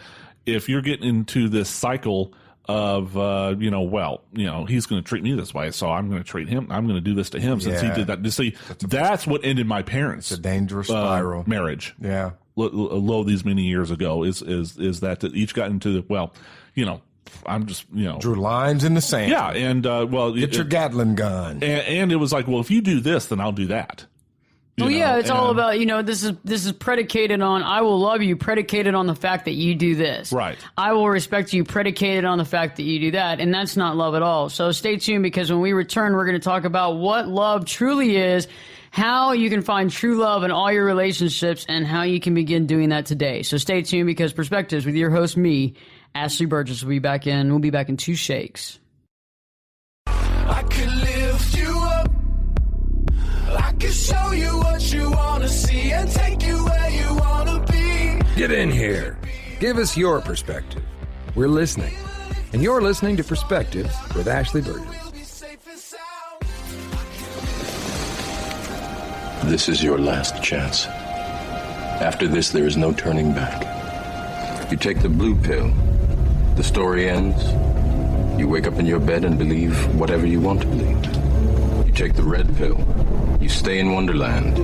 [SPEAKER 6] If you're getting into this cycle of he's going to treat me this way, so I'm going to treat him. I'm going to do this to him since he did that. See, that's what ended my parents'
[SPEAKER 7] It's a dangerous spiral
[SPEAKER 6] marriage.
[SPEAKER 7] Yeah,
[SPEAKER 6] low these many years ago is that each got into I'm just,
[SPEAKER 7] drew lines in the sand.
[SPEAKER 6] Yeah, and
[SPEAKER 7] get your Gatling gun.
[SPEAKER 6] And it was like, well, if you do this, then I'll do that.
[SPEAKER 5] It's all about, this is predicated on, I will love you, predicated on the fact that you do this.
[SPEAKER 6] Right.
[SPEAKER 5] I will respect you, predicated on the fact that you do that. And that's not love at all. So stay tuned, because when we return, we're going to talk about what love truly is, how you can find true love in all your relationships, and how you can begin doing that today. So stay tuned, because Perspectives with your host, me, Ashley Berges, will be back in. We'll be back in 2 shakes.
[SPEAKER 11] I could lift you up. I could show you what you want to see and take you where you want to be.
[SPEAKER 2] Get in here. Give us your perspective. We're listening. And you're listening to Perspectives with Ashley Berges.
[SPEAKER 14] This is your last chance. After this, there is no turning back. You take the blue pill, the story ends. You wake up in your bed and believe whatever you want to believe. You take the red pill, you stay in Wonderland,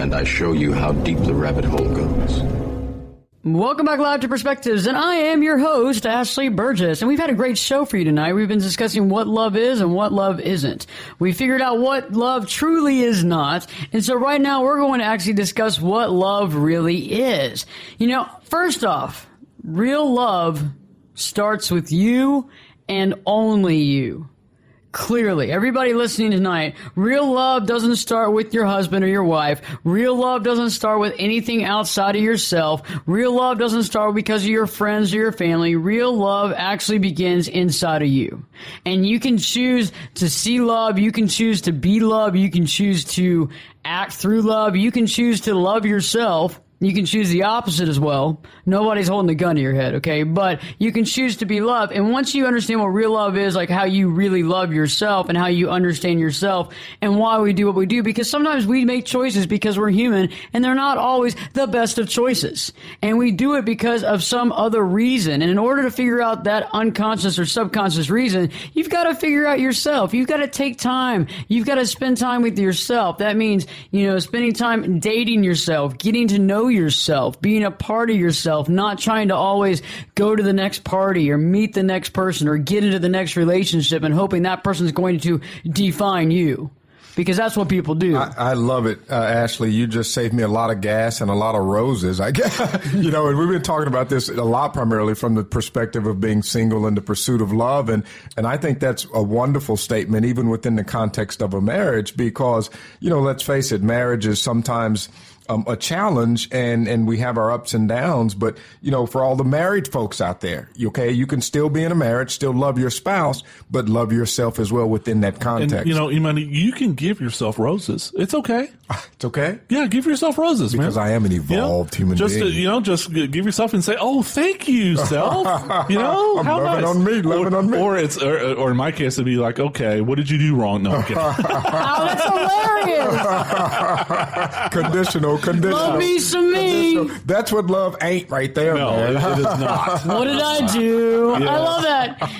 [SPEAKER 14] and I show you how deep the rabbit hole goes.
[SPEAKER 5] Welcome back live to Perspectives, and I am your host, Ashley Berges, and we've had a great show for you tonight. We've been discussing what love is and what love isn't. We figured out what love truly is not, and so right now we're going to actually discuss what love really is. First off, real love starts with you and only you. Clearly, everybody listening tonight, real love doesn't start with your husband or your wife. Real love doesn't start with anything outside of yourself. Real love doesn't start because of your friends or your family. Real love actually begins inside of you. And you can choose to see love. You can choose to be love. You can choose to act through love. You can choose to love yourself. You can choose the opposite as well. Nobody's holding a gun to your head, okay? But you can choose to be loved. And once you understand what real love is, like how you really love yourself and how you understand yourself and why we do what we do, because sometimes we make choices because we're human and they're not always the best of choices. And we do it because of some other reason. And in order to figure out that unconscious or subconscious reason, you've got to figure out yourself. You've got to take time. You've got to spend time with yourself. That means, spending time dating yourself, getting to know yourself, being a part of yourself, not trying to always go to the next party or meet the next person or get into the next relationship and hoping that person's going to define you. Because that's what people do.
[SPEAKER 7] I love it, Ashley. You just saved me a lot of gas and a lot of roses. I guess, and we've been talking about this a lot, primarily from the perspective of being single and the pursuit of love. And I think that's a wonderful statement, even within the context of a marriage, because, let's face it, marriage is sometimes a challenge, and we have our ups and downs. But, for all the married folks out there, you can still be in a marriage, still love your spouse, but love yourself as well within that context.
[SPEAKER 6] And, Imani, you can give yourself roses. It's okay.
[SPEAKER 7] It's okay?
[SPEAKER 6] Yeah, give yourself roses,
[SPEAKER 7] because
[SPEAKER 6] man.
[SPEAKER 7] I am an evolved human being.
[SPEAKER 6] Just give yourself and say, oh, thank you, self.
[SPEAKER 7] I'm
[SPEAKER 6] how
[SPEAKER 7] loving
[SPEAKER 6] nice.
[SPEAKER 7] on me.
[SPEAKER 6] Or in my case, it'd be like, okay, what did you do wrong? No, I'm kidding.
[SPEAKER 5] Oh, that's hilarious.
[SPEAKER 7] Conditional.
[SPEAKER 5] Love me some me.
[SPEAKER 7] That's what love ain't right there,
[SPEAKER 6] no,
[SPEAKER 7] man.
[SPEAKER 6] it is not.
[SPEAKER 5] What did I do?
[SPEAKER 6] Yeah.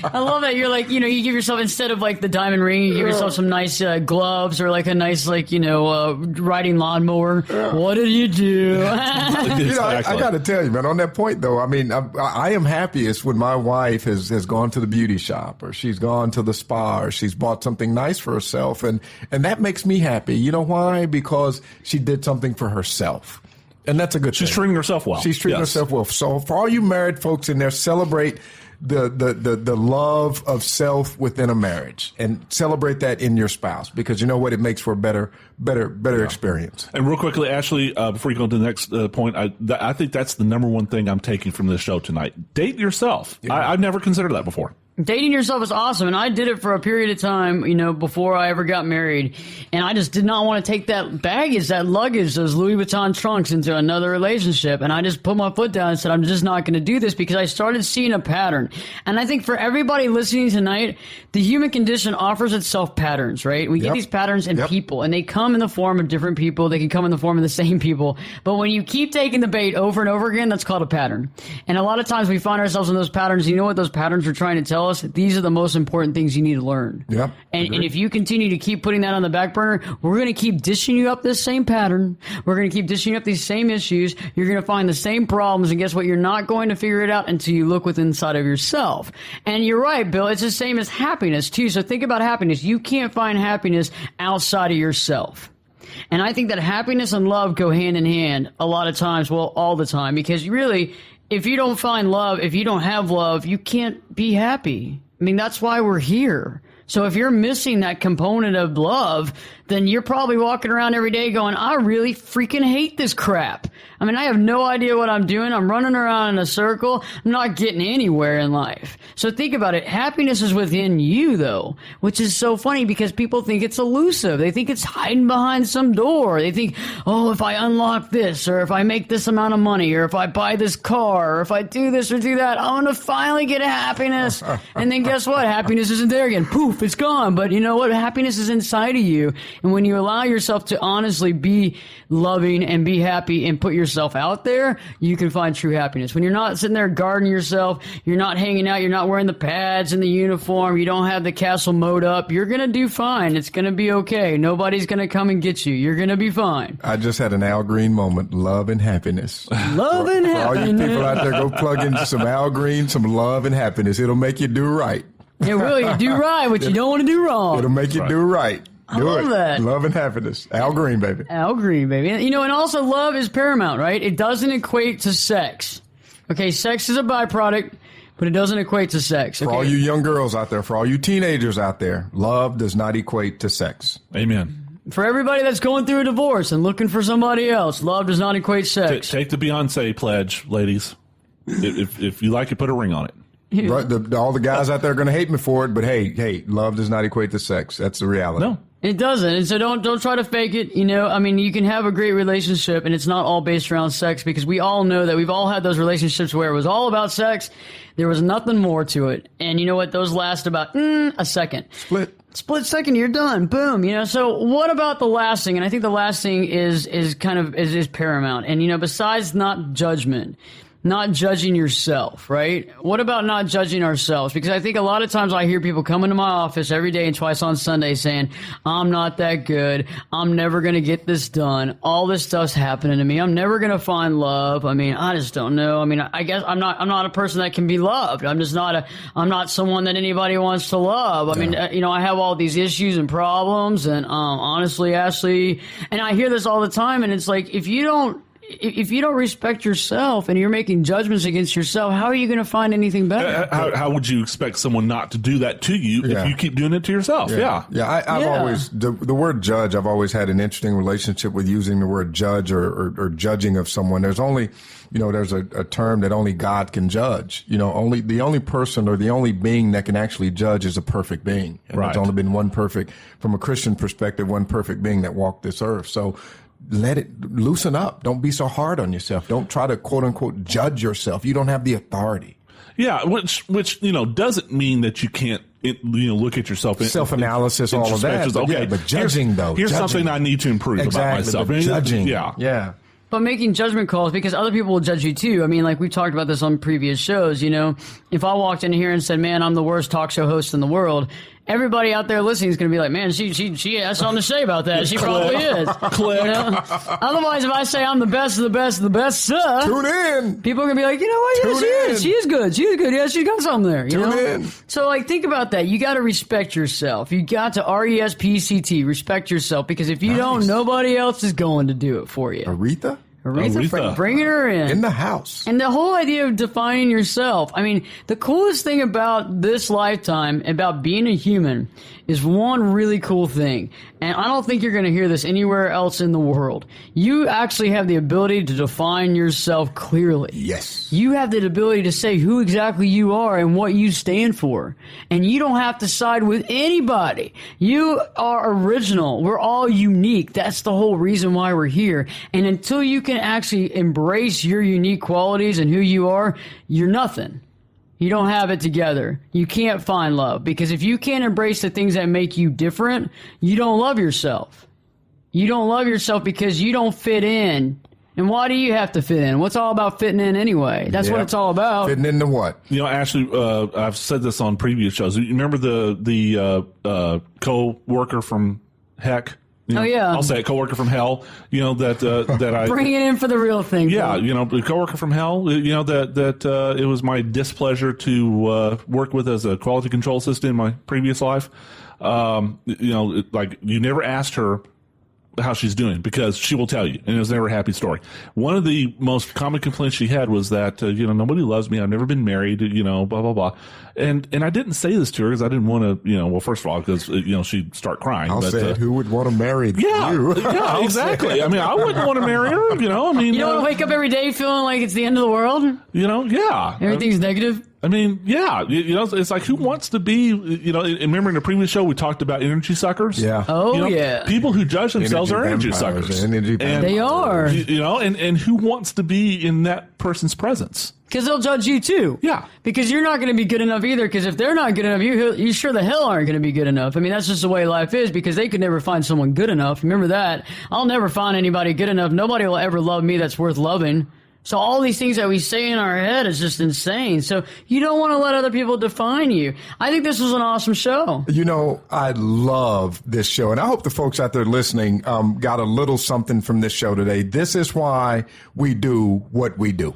[SPEAKER 5] I love that. You're like, you give yourself, instead of like the diamond ring, you give yourself some nice gloves or like a nice, riding lawnmower. Yeah. What did you do?
[SPEAKER 6] Exactly.
[SPEAKER 7] I got to tell you, man, on that point, though, I mean, I am happiest when my wife has gone to the beauty shop or she's gone to the spa or she's bought something nice for herself. And that makes me happy. You know why? Because she did something for herself. And that's a good thing.
[SPEAKER 6] She's treating herself well.
[SPEAKER 7] She's treating herself well. So for all you married folks in there, celebrate the love of self within a marriage and celebrate that in your spouse, because you know what, it makes for a better experience.
[SPEAKER 6] And real quickly, Ashley, before you go to the next point, I think that's the number one thing I'm taking from this show tonight. Date yourself. Yeah. I've never considered that before.
[SPEAKER 5] Dating yourself is awesome, and I did it for a period of time, before I ever got married, and I just did not want to take that baggage, that luggage, those Louis Vuitton trunks into another relationship, and I just put my foot down and said, I'm just not going to do this, because I started seeing a pattern. And I think for everybody listening tonight, the human condition offers itself patterns, right? We get these patterns in people, and they come in the form of different people. They can come in the form of the same people, but when you keep taking the bait over and over again, that's called a pattern. And a lot of times we find ourselves in those patterns. You know what those patterns are trying to tell us? These are the most important things you need to learn.
[SPEAKER 7] Yep.
[SPEAKER 5] And if you continue to keep putting that on the back burner, we're going to keep dishing you up this same pattern. We're going to keep dishing up these same issues. You're going to find the same problems. And guess what? You're not going to figure it out until you look within inside of yourself. And you're right, Bill. It's the same as happiness, too. So think about happiness. You can't find happiness outside of yourself. And I think that happiness and love go hand in hand a lot of times, well, all the time, because really, if you don't find love, if you don't have love, you can't be happy. I mean, that's why we're here. So if you're missing that component of love, then you're probably walking around every day going, I really freaking hate this crap. I mean, I have no idea what I'm doing. I'm running around in a circle. I'm not getting anywhere in life. So think about it. Happiness is within you, though, which is so funny because people think it's elusive. They think it's hiding behind some door. They think, oh, if I unlock this, or if I make this amount of money, or if I buy this car, or if I do this or do that, I'm going to finally get happiness. And then guess what? Happiness isn't there again. Poof, it's gone. But you know what? Happiness is inside of you. And when you allow yourself to honestly be loving and be happy and put yourself out there, you can find true happiness. When you're not sitting there guarding yourself, you're not hanging out, you're not wearing the pads and the uniform, you don't have the castle mode up, you're going to do fine. It's going to be okay. Nobody's going to come and get you. You're going to be fine.
[SPEAKER 7] I just had an Al Green moment. Love and happiness.
[SPEAKER 5] Love and happiness.
[SPEAKER 7] For all you people out there, go plug in some Al Green, some love and happiness. It'll make you do right.
[SPEAKER 5] It will. You do right, but you don't want to do wrong.
[SPEAKER 7] It'll make you do right.
[SPEAKER 5] I love that.
[SPEAKER 7] Love and happiness. Al Green, baby.
[SPEAKER 5] Al Green, baby. You know, and also love is paramount, right? It doesn't equate to sex. Okay, sex is a byproduct, but it doesn't equate to sex. Okay?
[SPEAKER 7] For all you young girls out there, for all you teenagers out there, love does not equate to sex.
[SPEAKER 6] Amen.
[SPEAKER 5] For everybody that's going through a divorce and looking for somebody else, love does not equate sex.
[SPEAKER 6] Take the Beyonce pledge, ladies. If you like it, put a ring on it.
[SPEAKER 7] Right, all the guys out there are going to hate me for it, but hey, love does not equate to sex. That's the reality.
[SPEAKER 5] No, it doesn't. And so don't try to fake it. You know, I mean, you can have a great relationship and it's not all based around sex, because we all know that we've all had those relationships where it was all about sex. There was nothing more to it. And you know what? Those last about a second. Split second, you're done. Boom. You know, so what about the last thing? And I think the last thing is paramount. And, you know, besides not judgment, not judging yourself, right? What about not judging ourselves? Because I think a lot of times I hear people come into my office every day and twice on Sunday saying, I'm not that good. I'm never going to get this done. All this stuff's happening to me. I'm never going to find love. I mean, I just don't know. I mean, I guess I'm not a person that can be loved. I'm not someone that anybody wants to love. I mean, you know, I have all these issues and problems, and honestly, Ashley, and I hear this all the time, and it's like, if you don't respect yourself and you're making judgments against yourself, how are you going to find anything better?
[SPEAKER 6] How would you expect someone not to do that to you if you keep doing it to yourself?
[SPEAKER 7] I've always, the word judge, I've always had an interesting relationship with using the word judge or judging of someone. There's only, you know, there's a term that only God can judge. You know, the only person or the only being that can actually judge is a perfect being. And there's only been one perfect, from a Christian perspective, one perfect being that walked this earth. So let it loosen up. Don't be so hard on yourself. Don't try to quote unquote judge yourself. You don't have the authority.
[SPEAKER 6] Yeah, which you know doesn't mean that you can't look at yourself.
[SPEAKER 7] Self-analysis, all of that.
[SPEAKER 6] Okay,
[SPEAKER 7] yeah, but judging
[SPEAKER 6] here's something I need to improve about myself.
[SPEAKER 7] Judging,
[SPEAKER 6] yeah.
[SPEAKER 5] But making judgment calls, because other people will judge you too. I mean, like we've talked about this on previous shows, you know, if I walked in here and said, man, I'm the worst talk show host in the world, everybody out there listening is going to be like, man, she has something to say about that. She probably is.
[SPEAKER 6] Click.
[SPEAKER 5] You know? Otherwise, if I say I'm the best of the best of the best, sir,
[SPEAKER 7] tune in.
[SPEAKER 5] People are going to be like, you know what? Yeah, she is good. She is good. Yeah, she's got something there.
[SPEAKER 7] Tune in.
[SPEAKER 5] So, like, think about that. You got to respect yourself. You got to RESPCT, respect yourself, because if you don't, nobody else is going to do it for you.
[SPEAKER 7] Aretha?
[SPEAKER 5] Aretha. Bringing her in
[SPEAKER 7] the house.
[SPEAKER 5] And the whole idea of defining yourself. I mean, the coolest thing about this lifetime, about being a human, is one really cool thing. And I don't think you're going to hear this anywhere else in the world. You actually have the ability to define yourself clearly.
[SPEAKER 7] Yes.
[SPEAKER 5] You have the ability to say who exactly you are and what you stand for. And you don't have to side with anybody. You are original. We're all unique. That's the whole reason why we're here. And until you can actually embrace your unique qualities and who you are, you're nothing. You don't have it together. You can't find love, because if you can't embrace the things that make you different, you don't love yourself. You don't love yourself because you don't fit in. And why do you have to fit in? What's all about fitting in anyway? That's what it's all about.
[SPEAKER 7] Fitting into what?
[SPEAKER 6] You know, Ashley, I've said this on previous shows. You remember the co-worker from Heck? You know, I'll say it, coworker from hell. You know that I
[SPEAKER 5] bring it in for the real thing.
[SPEAKER 6] Yeah, you know, the coworker from hell. You know that it was my displeasure to work with as a quality control assistant in my previous life. You know, like you never asked her how she's doing, because she will tell you, and it was never a happy story. One of the most common complaints she had was that you know, nobody loves me. I've never been married. You know, blah blah blah. And I didn't say this to her because I didn't want to. You know, well, first of all, because you know, she'd start crying.
[SPEAKER 7] I'll say it. Who would want to marry you?
[SPEAKER 6] Yeah, exactly. I mean, I wouldn't want to marry her. You know, I mean,
[SPEAKER 5] you don't want to wake up every day feeling like it's the end of the world.
[SPEAKER 6] You know, yeah,
[SPEAKER 5] everything's negative.
[SPEAKER 6] I mean, yeah, you know, it's like, who wants to be, you know, remember in the previous show we talked about energy suckers?
[SPEAKER 7] Yeah.
[SPEAKER 5] Oh,
[SPEAKER 6] you know,
[SPEAKER 5] yeah.
[SPEAKER 6] People who judge themselves are energy suckers.
[SPEAKER 7] And
[SPEAKER 5] they are.
[SPEAKER 6] You know, and who wants to be in that person's presence?
[SPEAKER 5] Because they'll judge you too.
[SPEAKER 6] Yeah.
[SPEAKER 5] Because you're not going to be good enough either, because if they're not good enough, you sure the hell aren't going to be good enough. I mean, that's just the way life is, because they could never find someone good enough. Remember that. I'll never find anybody good enough. Nobody will ever love me that's worth loving. So all these things that we say in our head is just insane. So you don't want to let other people define you. I think this was an awesome show.
[SPEAKER 7] You know, I love this show, and I hope the folks out there listening got a little something from this show today. This is why we do what we do.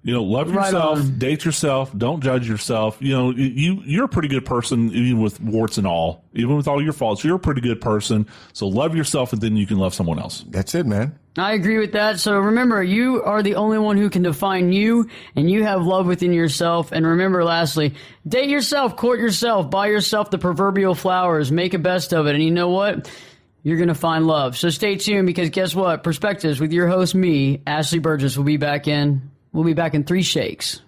[SPEAKER 6] You know, love yourself, date yourself, don't judge yourself. You know, you're a pretty good person, even with warts and all, even with all your faults. You're a pretty good person. So love yourself, and then you can love someone else.
[SPEAKER 7] That's it, man.
[SPEAKER 5] I agree with that. So remember, you are the only one who can define you, and you have love within yourself. And remember, lastly, date yourself, court yourself, buy yourself the proverbial flowers, make a best of it. And you know what? You're going to find love. So stay tuned, because guess what? Perspectives with your host, me, Ashley Berges, will be back in 3 shakes.